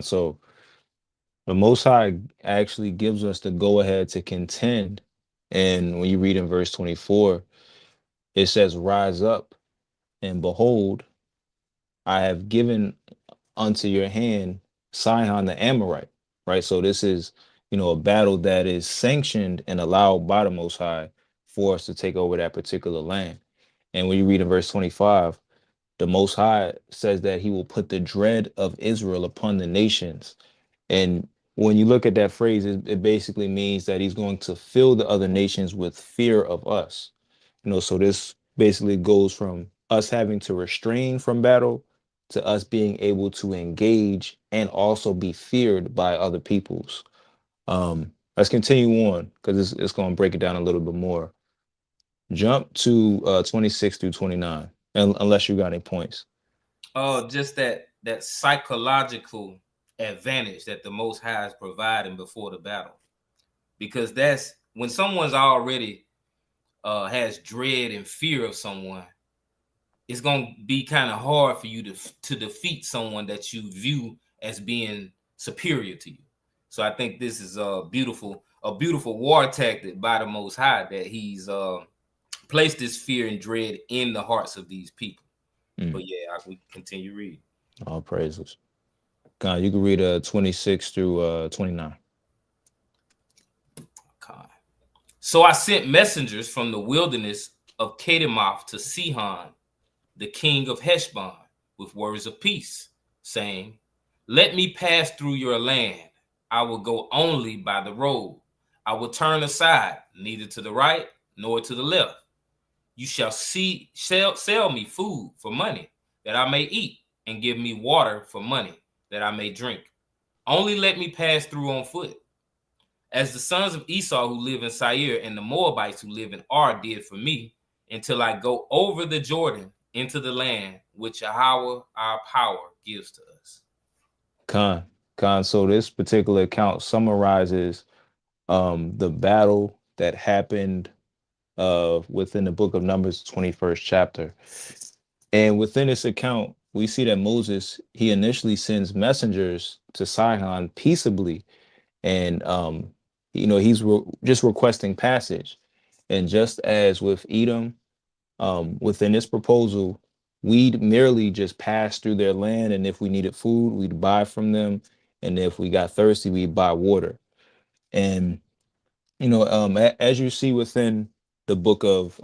So the Most High actually gives us the go ahead to contend. And when you read in verse 24, it says, rise up and behold, I have given unto your hand Sihon the Amorite, right? So this is, a battle that is sanctioned and allowed by the Most High for us to take over that particular land. And when you read in verse 25, the Most High says that he will put the dread of Israel upon the nations. And when you look at that phrase, it basically means that he's going to fill the other nations with fear of us. So this basically goes from us having to restrain from battle to us being able to engage and also be feared by other peoples. Let's continue on because it's going to break it down a little bit more. Jump to 26 through 29, unless you got any points. Just that psychological advantage that the Most High is providing before the battle, because that's when someone's already has dread and fear of someone. It's gonna be kind of hard for you to defeat someone that you view as being superior to you. So I think this is a beautiful war tactic by the Most High, that he's placed this fear and dread in the hearts of these people. But yeah, we continue reading. All praises. God, you can read 26 through 29. God. So I sent messengers from the wilderness of Kedemoth to Sihon, the king of Heshbon, with words of peace, saying, let me pass through your land. I will go only by the road. I will turn aside, neither to the right nor to the left. You shall sell me food for money, that I may eat, and give me water for money, that I may drink. Only let me pass through on foot, as the sons of Esau who live in Seir and the Moabites who live in Ar did for me, until I go over the Jordan into the land which Yahweh our power gives to us. Khan, Khan. So this particular account summarizes the battle that happened within the book of Numbers, 21st chapter. And within this account, we see that Moses, he initially sends messengers to Sihon peaceably, and he's just requesting passage. And just as with Edom, within this proposal, we'd merely just pass through their land, and if we needed food, we'd buy from them, and if we got thirsty, we'd buy water. And as you see within the book of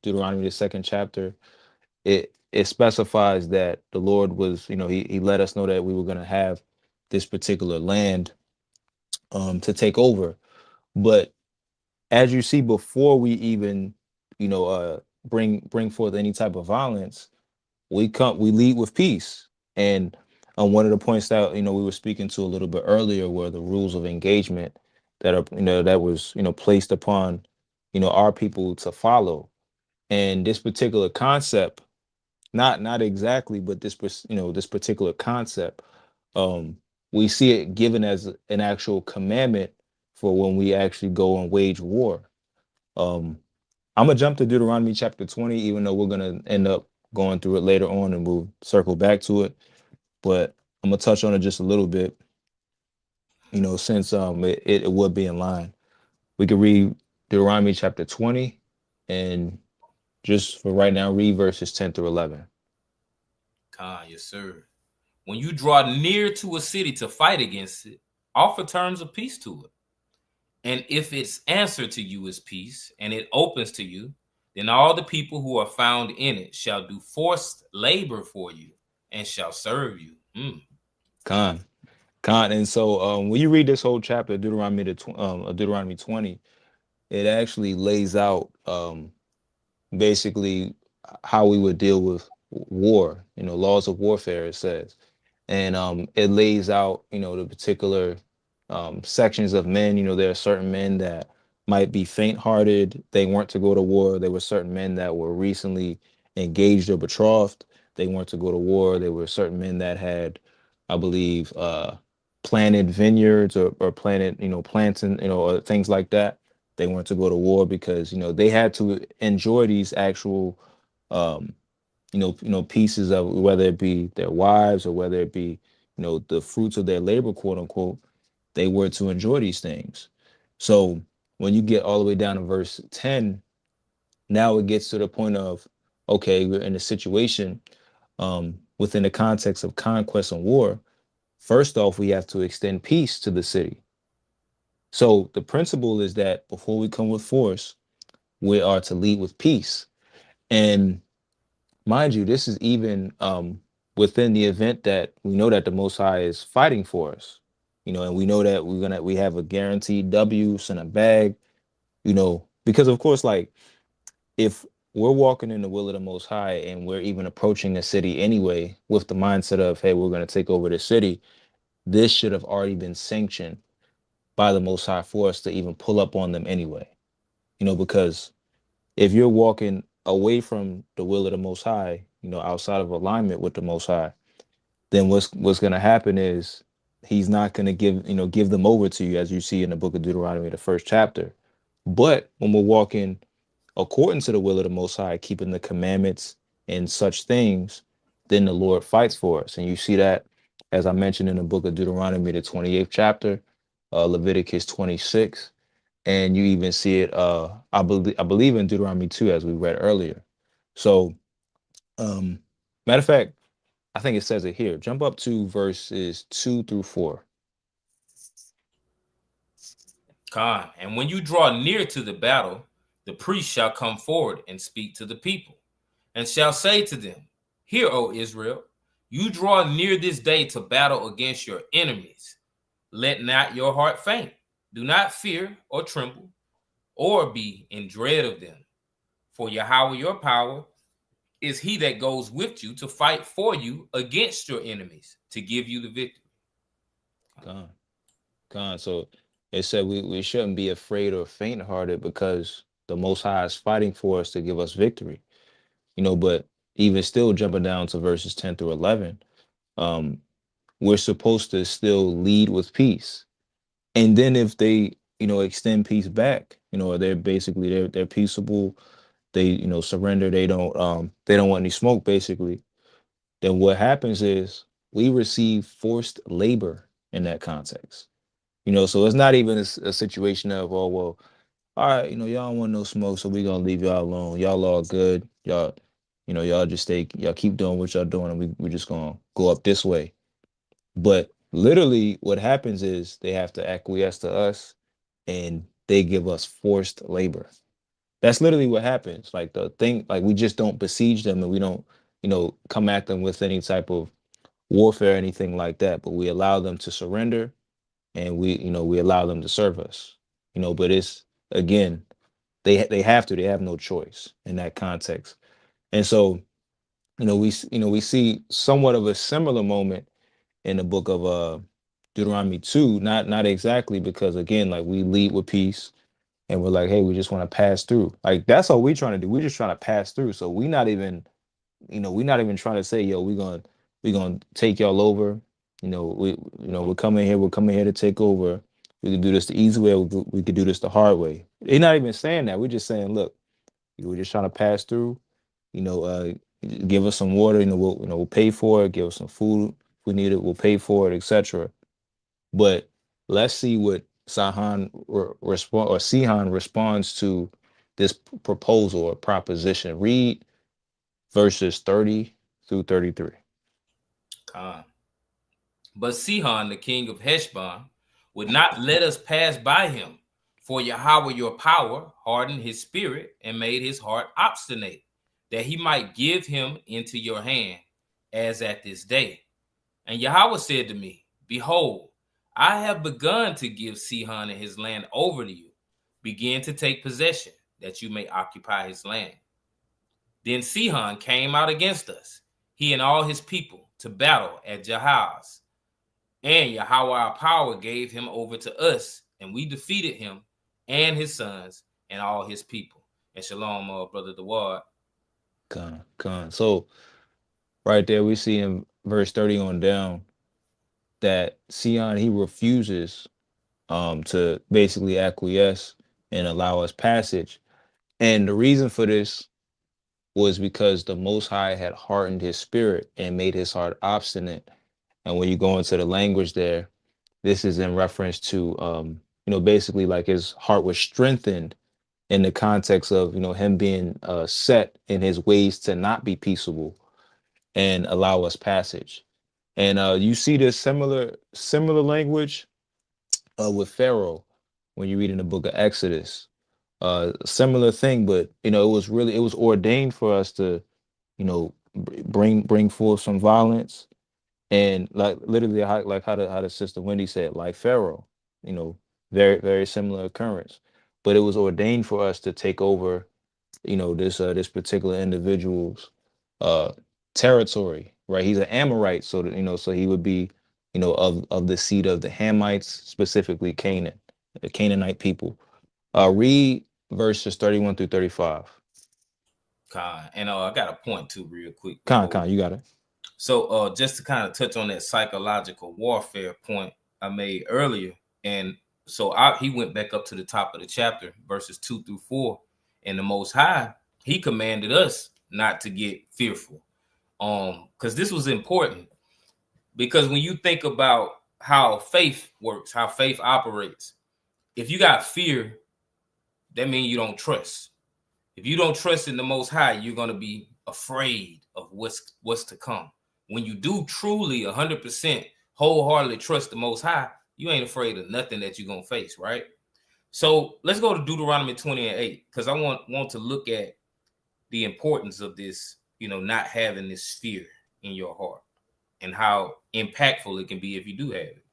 Deuteronomy, the second chapter, it specifies that the Lord was, he let us know that we were going to have this particular land to take over. But as you see, before we even, bring forth any type of violence, we lead with peace. And one of the points that we were speaking to a little bit earlier were the rules of engagement that are that was placed upon our people to follow. And this particular concept, not exactly, but this particular concept, we see it given as an actual commandment for when we actually go and wage war. um I'm gonna jump to Deuteronomy chapter 20, even though we're gonna end up going through it later on and we'll circle back to it. But I'm gonna touch on it just a little bit, since it would be in line. We could read Deuteronomy chapter 20, and just for right now, read verses 10 through 11. Yes, sir. When you draw near to a city to fight against it, offer terms of peace to it. And if its answer to you is peace, and it opens to you, then all the people who are found in it shall do forced labor for you and shall serve you. Con, and so when you read this whole chapter, Deuteronomy 20, it actually lays out basically how we would deal with war, laws of warfare, it says. And it lays out, the particular sections of men. There are certain men that might be faint-hearted. They weren't to go to war. There were certain men that were recently engaged or betrothed. They weren't to go to war. There were certain men that had, I believe, planted vineyards or planted, planting, or things like that. They weren't to go to war because, they had to enjoy these actual, um, pieces of, whether it be their wives or whether it be, the fruits of their labor, quote unquote. They were to enjoy these things. So when you get all the way down to verse 10, now it gets to the point of, okay, we're in a situation within the context of conquest and war. First off, we have to extend peace to the city. So the principle is that before we come with force, we are to lead with peace. And mind you, this is even within the event that we know that the Most High is fighting for us, and we know that we have a guaranteed W in a bag, because of course, like, if we're walking in the will of the Most High and we're even approaching the city anyway with the mindset of, hey, we're going to take over the city, this should have already been sanctioned by the Most High for us to even pull up on them anyway, because if you're walking away from the will of the Most High, outside of alignment with the Most High, then what's going to happen is he's not going to give them over to you, as you see in the book of Deuteronomy, the first chapter. But when we're walking according to the will of the Most High, keeping the commandments and such things, then the Lord fights for us. And you see that, as I mentioned, in the book of Deuteronomy, the 28th chapter, Leviticus 26, and you even see it, I believe in Deuteronomy 2, as we read earlier. So, matter of fact, I think it says it here. Jump up to verses 2 through 4. And when you draw near to the battle, the priest shall come forward and speak to the people, and shall say to them, Hear, O Israel, you draw near this day to battle against your enemies. Let not your heart faint. Do not fear or tremble or be in dread of them. For Yahweh your power is he that goes with you to fight for you against your enemies to give you the victory. God. So it said we shouldn't be afraid or faint hearted because the Most High is fighting for us to give us victory. But even still jumping down to verses 10 through 11, um, we're supposed to still lead with peace. And then if they, extend peace back, they're basically they're peaceable, they, surrender, they don't want any smoke, basically. Then what happens is we receive forced labor in that context. So it's not even a situation of, oh, well, all right, y'all don't want no smoke, so we're gonna leave y'all alone. Y'all all good. Y'all just y'all keep doing what y'all doing, and we're just gonna go up this way. But literally what happens is they have to acquiesce to us and they give us forced labor. That's literally what happens. Like the thing, like we just don't besiege them and we don't, come at them with any type of warfare or anything like that, but we allow them to surrender and we allow them to serve us. But it's again, they have to, they have no choice in that context. And so, we see somewhat of a similar moment in the book of Deuteronomy 2, not exactly, because again, like we lead with peace and we're like, hey, we just want to pass through. Like that's all we're trying to do. We're just trying to pass through. So we're not even trying to say, yo, we're gonna take y'all over. We're coming here to take over. We can do this the easy way, we could do this the hard way. They're not even saying that. We're just saying, look, we're just trying to pass through, you know, uh give us some water, we'll pay for it, give us some food if we need it, we'll pay for it, etc. But let's see what Sihan responds to this proposal or proposition. Read verses 30 through 33. But Sihon, the king of Heshbon, would not let us pass by him. For Yahweh your power hardened his spirit and made his heart obstinate, that he might give him into your hand, as at this day. And Yahweh said to me, behold, I have begun to give Sihon and his land over to you. Begin to take possession, that you may occupy his land. Then Sihon came out against us, he and all his people, to battle at Jahaz. And Yahweh our power gave him over to us, and we defeated him and his sons and all his people. And shalom, brother Dawad. Con. So right there we see in verse 30 on down that Sion, he refuses to basically acquiesce and allow us passage. And the reason for this was because the Most High had hardened his spirit and made his heart obstinate. And when you go into the language there, this is in reference to, basically like his heart was strengthened in the context of, him being set in his ways to not be peaceable and allow us passage. And you see this similar language with Pharaoh when you read in the book of Exodus. Similar thing, but it was ordained for us to, bring forth some violence. And like literally, how the sister Wendy said, like Pharaoh, very very similar occurrence. But it was ordained for us to take over, this particular individual's uh territory, right? He's an Amorite, so that so he would be, of the seed of the Hamites, specifically Canaan, the Canaanite people. Read verses 31 through 35. And I got a point too, real quick. Con, you got it. So just to kind of touch on that psychological warfare point I made earlier, and so he went back up to the top of the chapter, verses 2 through 4, and the Most High, he commanded us not to get fearful, because this was important. Because when you think about how faith works, how faith operates, if you got fear, that means you don't trust. If you don't trust in the Most High, you're going to be afraid of what's to come. When you do truly 100% wholeheartedly trust the Most High, you ain't afraid of nothing that you're going to face, right? So let's go to Deuteronomy 20 and 8, because I want to look at the importance of this not having this fear in your heart and how impactful it can be if you do have it.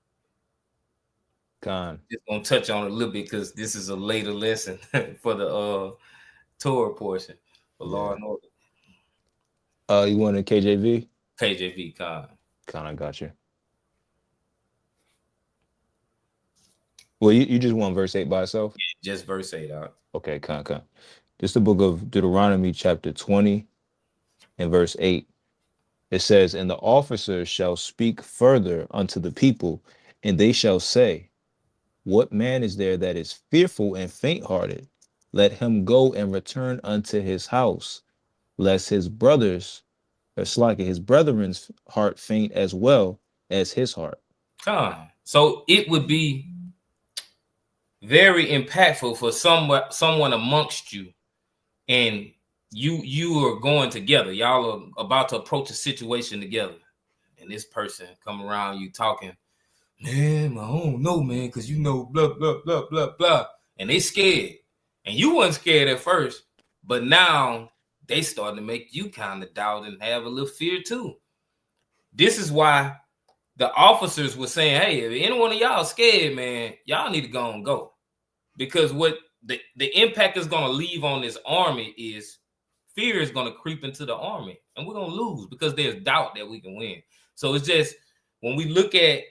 Con. Just gonna touch on it a little bit because this is a later lesson for the Torah portion for Law Yeah. and Order. You want a KJV? KJV, Con. Con, I got you. Well, you just want verse 8 by itself? Just verse 8 out. Okay, con. This is the book of Deuteronomy chapter 20 and verse 8. It says, "And the officers shall speak further unto the people, and they shall say, What man is there that is fearful and faint-hearted? Let him go and return unto his house, lest his his brethren's heart faint as well as his heart." Con. So it would be very impactful for someone amongst you, and you are going together. Y'all are about to approach a situation together, and this person come around you talking, man, I don't know, man, because blah blah blah blah blah, and they scared, and you wasn't scared at first, but now they starting to make you kind of doubt and have a little fear too. This is why the officers were saying, hey, if any one of y'all scared, man, y'all need to go and go. Because what the impact is going to leave on this army is fear is going to creep into the army, and we're going to lose because there's doubt that we can win. So it's just when we look at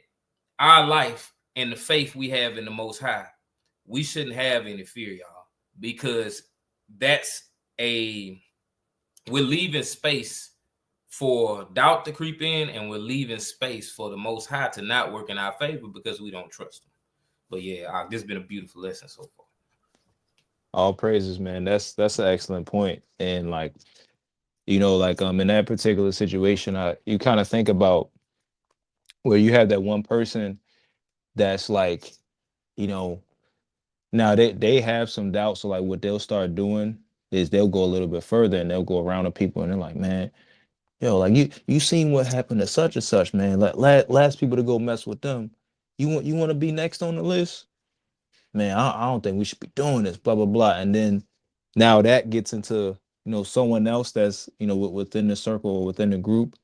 our life and the faith we have in the Most High, we shouldn't have any fear, y'all, because we're leaving space for doubt to creep in, and we're leaving space for the Most High to not work in our favor because we don't trust him. But yeah, this has been a beautiful lesson so far. All praises, man. That's an excellent point. And like, in that particular situation, you kind of think about where you have that one person that's like, now they have some doubts. So like what they'll start doing is they'll go a little bit further and they'll go around the people and they're like, man, yo, like you seen what happened to such and such, man. Like last people to go mess with them. You want to be next on the list? Man, I don't think we should be doing this, blah, blah, blah. And then now that gets into, someone else that's, within the circle or within the group.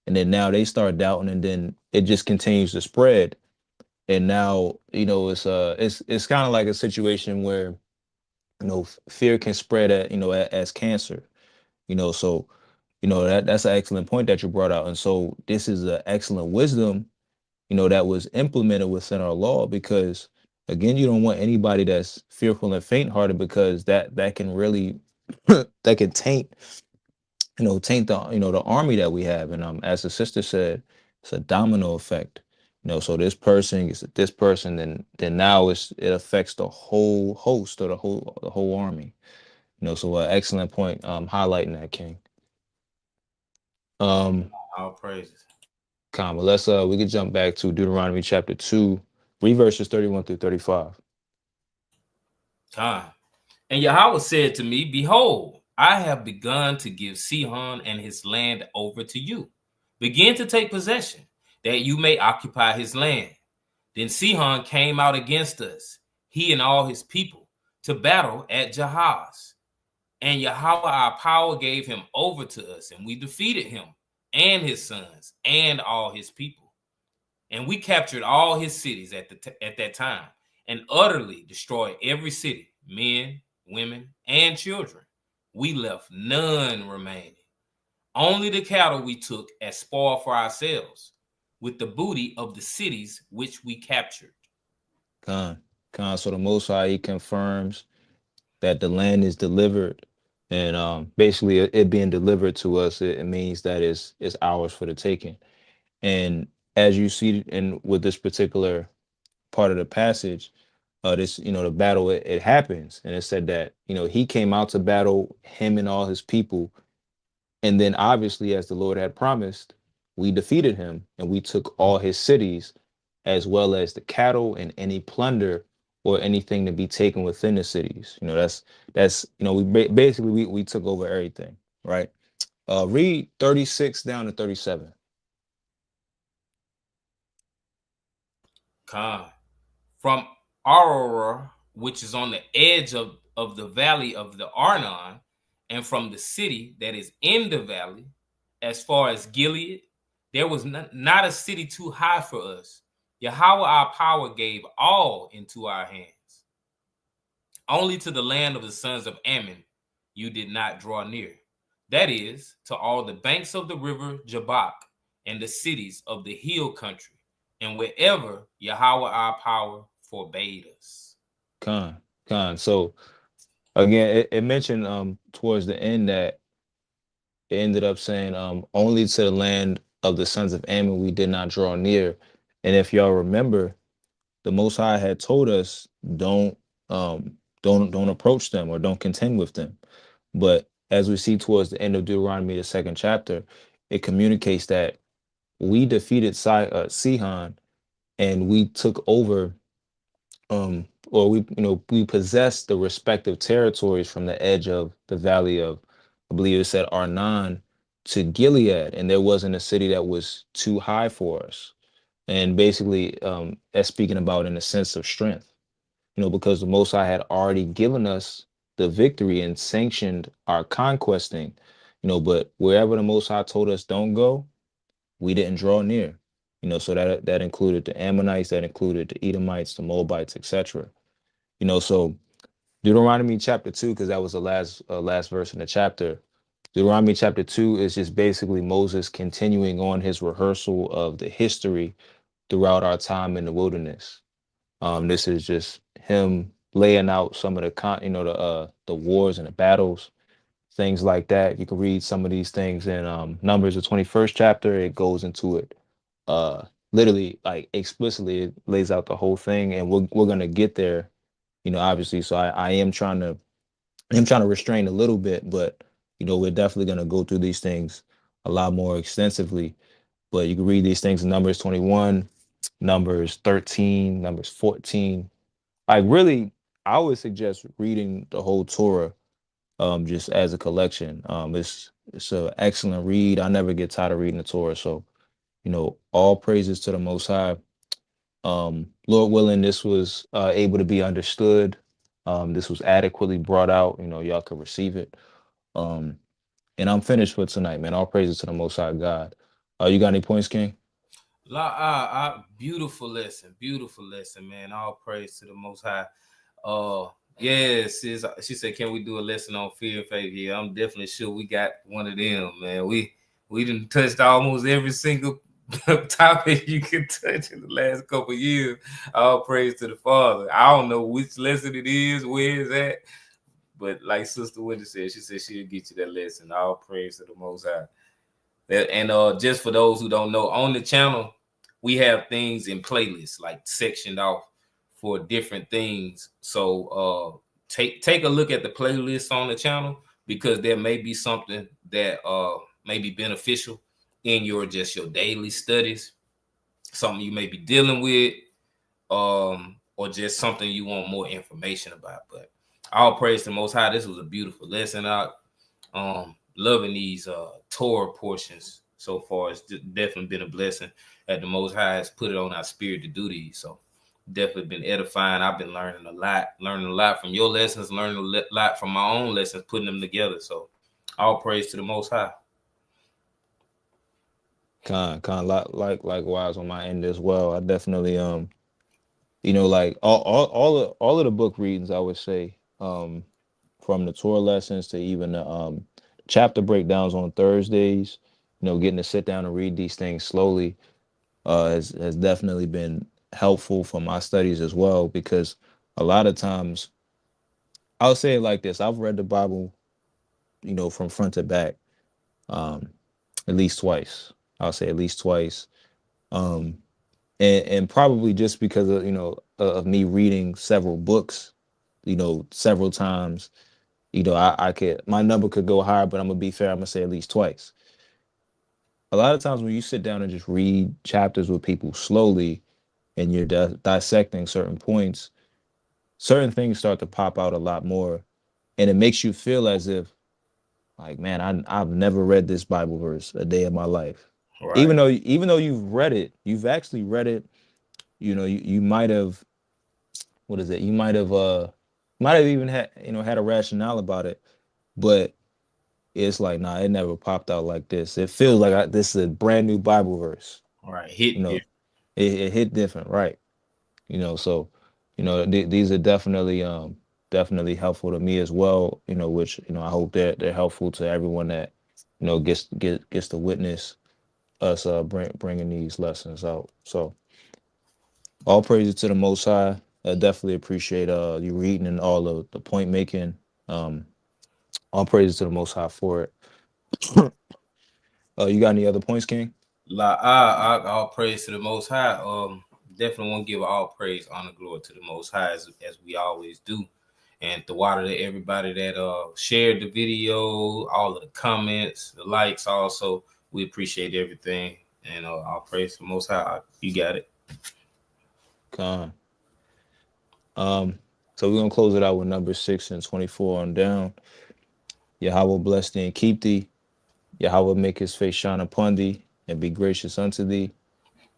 And then now they start doubting, and then it just continues to spread. And now, it's kind of like a situation where, fear can spread as cancer, so, that's an excellent point that you brought out. And so this is an excellent wisdom, that was implemented within our law, because again, you don't want anybody that's fearful and faint-hearted, because that can really that can taint the army that we have. And as the sister said, it's a domino effect. So this person gets this person, then now it affects the whole host, or the whole army. So excellent point, highlighting that, King. All praises. Comma. We could jump back to Deuteronomy chapter 2, read verses 31 through 35. Time. And Yahweh said to me, behold, I have begun to give Sihon and his land over to you. Begin to take possession, that you may occupy his land. Then Sihon came out against us, he and all his people, to battle at Jahaz. And Yahweh our power gave him over to us, and we defeated him and his sons and all his people. And we captured all his cities at that time, and utterly destroyed every city, men, women, and children. We left none remaining. Only the cattle we took as spoil for ourselves, with the booty of the cities which we captured. Con. So the Most High, he confirms that the land is delivered, and basically it being delivered to us, it means that it's ours for the taking. And as you see in with this particular part of the passage, this the battle, it happens, and it said that he came out to battle, him and all his people, and then obviously, as the Lord had promised, we defeated him and we took all his cities, as well as the cattle and any plunder or anything to be taken within the cities. That's we took over everything, right? Read 36 down to 37. From Aurora, which is on the edge of the valley of the Arnon, And from the city that is in the valley, as far as Gilead, there was not a city too high for us. Yahweh our power gave all into our hands. Only to the land of the sons of Ammon you did not draw near. That is, to all the banks of the river Jabbok and the cities of the hill country, and wherever Yahweh our power forbade us. Con, con. So again, it mentioned towards the end that it ended up saying only to the land of the sons of Ammon we did not draw near. And if y'all remember, the Most High had told us um don't approach them or don't contend with them. But as we see towards the end of Deuteronomy, the second chapter, it communicates that we defeated Sihon and we took over or we possessed the respective territories from the edge of the valley of, I believe it said Arnon, to Gilead, and there wasn't a city that was too high for us. And basically, that's speaking about in a sense of strength, because the Most High had already given us the victory and sanctioned our conquesting, but wherever the Most High told us don't go, we didn't draw near. So that included the Ammonites, that included the Edomites, the Moabites, etc. So Deuteronomy chapter 2, because that was the last verse in the chapter. Deuteronomy chapter 2 is just basically Moses continuing on his rehearsal of the history throughout our time in the wilderness. This is just him laying out some of the wars and the battles, things like that. You can read some of these things in Numbers, the 21st chapter. It goes into it literally, like explicitly. It lays out the whole thing, and we're gonna get there, obviously. So I am trying to restrain a little bit, but we're definitely gonna go through these things a lot more extensively. But you can read these things in Numbers 21, Numbers 13, Numbers 14. Like really, I would suggest reading the whole Torah just as a collection. It's an excellent read. I never get tired of reading the Torah. So, all praises to the Most High. Lord willing, this was able to be understood. This was adequately brought out. Y'all could receive it. Um, and I'm finished for tonight, man. All praises to the Most High God. You got any points, King? Beautiful lesson, man. All praise to the Most High. Yes, she said, can we do a lesson on fear and faith? Yeah, I'm definitely sure we got one of them, man. We done touched almost every single topic you can touch in the last couple of years. All praise to the Father. I don't know which lesson it is, where is that, but like Sister Wendy said, she said she'll get you that lesson. All praise to the Most High. And just for those who don't know, on the channel we have things in playlists like sectioned off for different things. So take a look at the playlist on the channel, because there may be something that may be beneficial in your daily studies, something you may be dealing with, or just something you want more information about. But all praise to the Most High. This was a beautiful lesson out. Loving these Torah portions so far. It's definitely been a blessing that the Most High has put it on our spirit to do these. So definitely been edifying. I've been learning a lot from your lessons, learning a lot from my own lessons, putting them together. So all praise to the Most High. Likewise on my end as well. I definitely like all of the book readings, I would say, from the Torah lessons to even the chapter breakdowns on Thursdays, getting to sit down and read these things slowly has definitely been helpful for my studies as well, because a lot of times I'll say it like this: I've read the Bible, from front to back, um, at least twice. I'll say at least twice. Um, and probably just because of of me reading several books, several times, I could, my number could go higher, but I'm gonna be fair. I'm gonna say at least twice. A lot of times when you sit down and just read chapters with people slowly, and you're dissecting certain points, certain things start to pop out a lot more, and it makes you feel as if, like, man, I've never read this Bible verse a day of my life. Right. Even though you've read it, you've actually read it. You might have, what is it? You might have even had a rationale about it, but it's like, nah, it never popped out like this. It feels like this is a brand new Bible verse. Right. You know, it hit different, right? So, these are definitely helpful to me as well. Which I hope they're helpful to everyone that gets to witness us bringing these lessons out. So, all praises to the Most High. I definitely appreciate you reading and all of the point making. All praises to the Most High for it. You got any other points, King? All praise to the Most High. Definitely want to give all praise, honor, glory to the Most High as we always do. And the water to everybody that shared the video, all of the comments, the likes. Also, we appreciate everything. And all praise to the Most High. You got it. Con. So we're gonna close it out with number 6 and 24 on down. Yahweh bless thee and keep thee. Yahweh make his face shine upon thee and be gracious unto thee.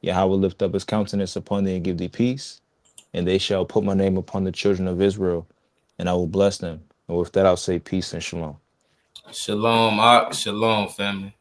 Yahweh lift up his countenance upon thee and give thee peace. And they shall put my name upon the children of Israel, and I will bless them. And with that, I'll say peace and shalom. Shalom, shalom, family.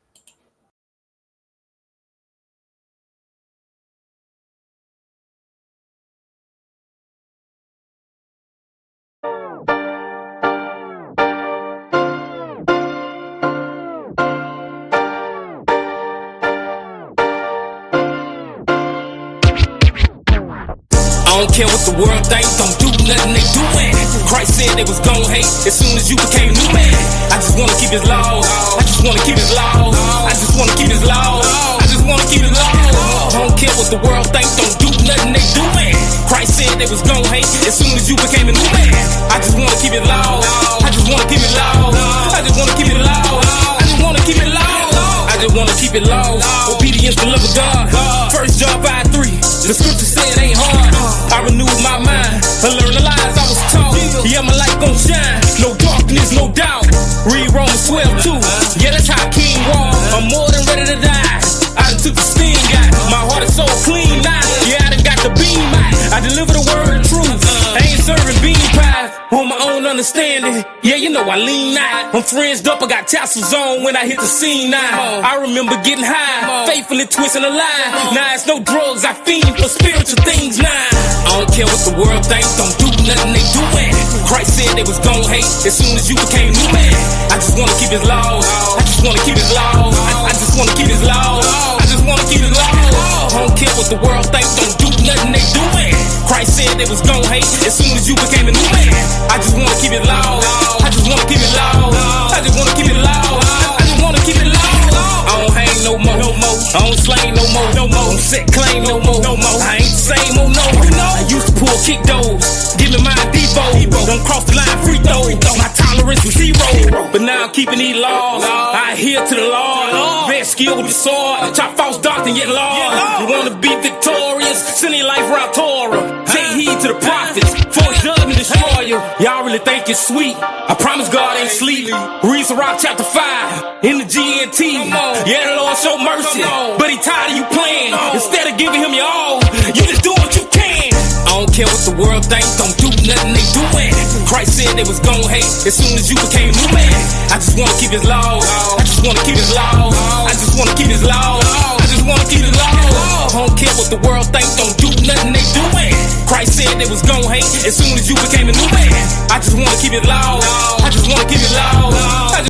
I don't care what the world think, don't do nothing they doing. Christ said they was gon' hate as soon as you became a new man. I just wanna keep his laws, I just wanna keep his laws, I just wanna keep his laws, I just wanna keep his laws. I don't care what the world think, don't do nothing they doing. Christ said they was gon' hate as soon as you became a new man. I just wanna keep his laws, I just wanna keep his laws, I just wanna keep his laws, I just wanna keep his laws, I just wanna keep it law. Obedience to love of God. 1 John 5:3. The scripture say it ain't hard. I renewed my mind and learned the lies I was taught. Yeah, my light gon' shine. No darkness, no doubt. Read Romans 12:2. Yeah, that's how King walk. I'm more than ready to die. I done took the sting out. My heart is so clean now. Yeah, I done got the beam out. I deliver the word of truth. I ain't serving bean pies on my own understanding. Yeah, you know I lean out. I'm friends up, I got tassels on when I hit the scene now. I remember getting high, faithfully twisting a lie. Now it's no drugs, I fiend for spiritual things now. I don't care what the world thinks, don't do nothing they doing. Christ said they was gon' hate as soon as you became a new man. I just wanna keep his laws, I just wanna keep his laws, I just wanna keep his laws, I just wanna keep his laws. I don't care what the world thinks, don't do nothing they doing. Christ said they was gon' hate as soon as you became a new man. I just wanna keep it laws, I just wanna keep it laws, I just wanna keep it laws, I just wanna keep it laws. I don't hang no more, I don't slang no more, I don't set claim no more, I ain't the same, oh no. I used to pull kick those, give me my Debo, don't cross the line free throw. My tolerance was 0, but now I'm keeping these laws. I adhere to the Lord, red skill with the sword, chop false doctrine yet Lord. You wanna be victorious, send your life around Torah. Take heed to the prophets, for judgment destroy you. Y'all really think it's sweet? I promise God ain't sleep. Read Sirach chapter 5 in the GNT. Yeah, the Lord show mercy, but he tired of you playing. Instead of giving him your all, you just do what you can. I don't care what the world thinks, don't do nothing they doing. Christ said they was gon' hate as soon as you became a new man. I just wanna keep his laws, I just wanna keep his laws, I just wanna keep his laws, I just wanna keep his laws. I don't care what the world thinks, don't do nothing they doing. Christ said they was gon' hate as soon as you became a new man. I just wanna keep it laws, I just wanna keep it laws.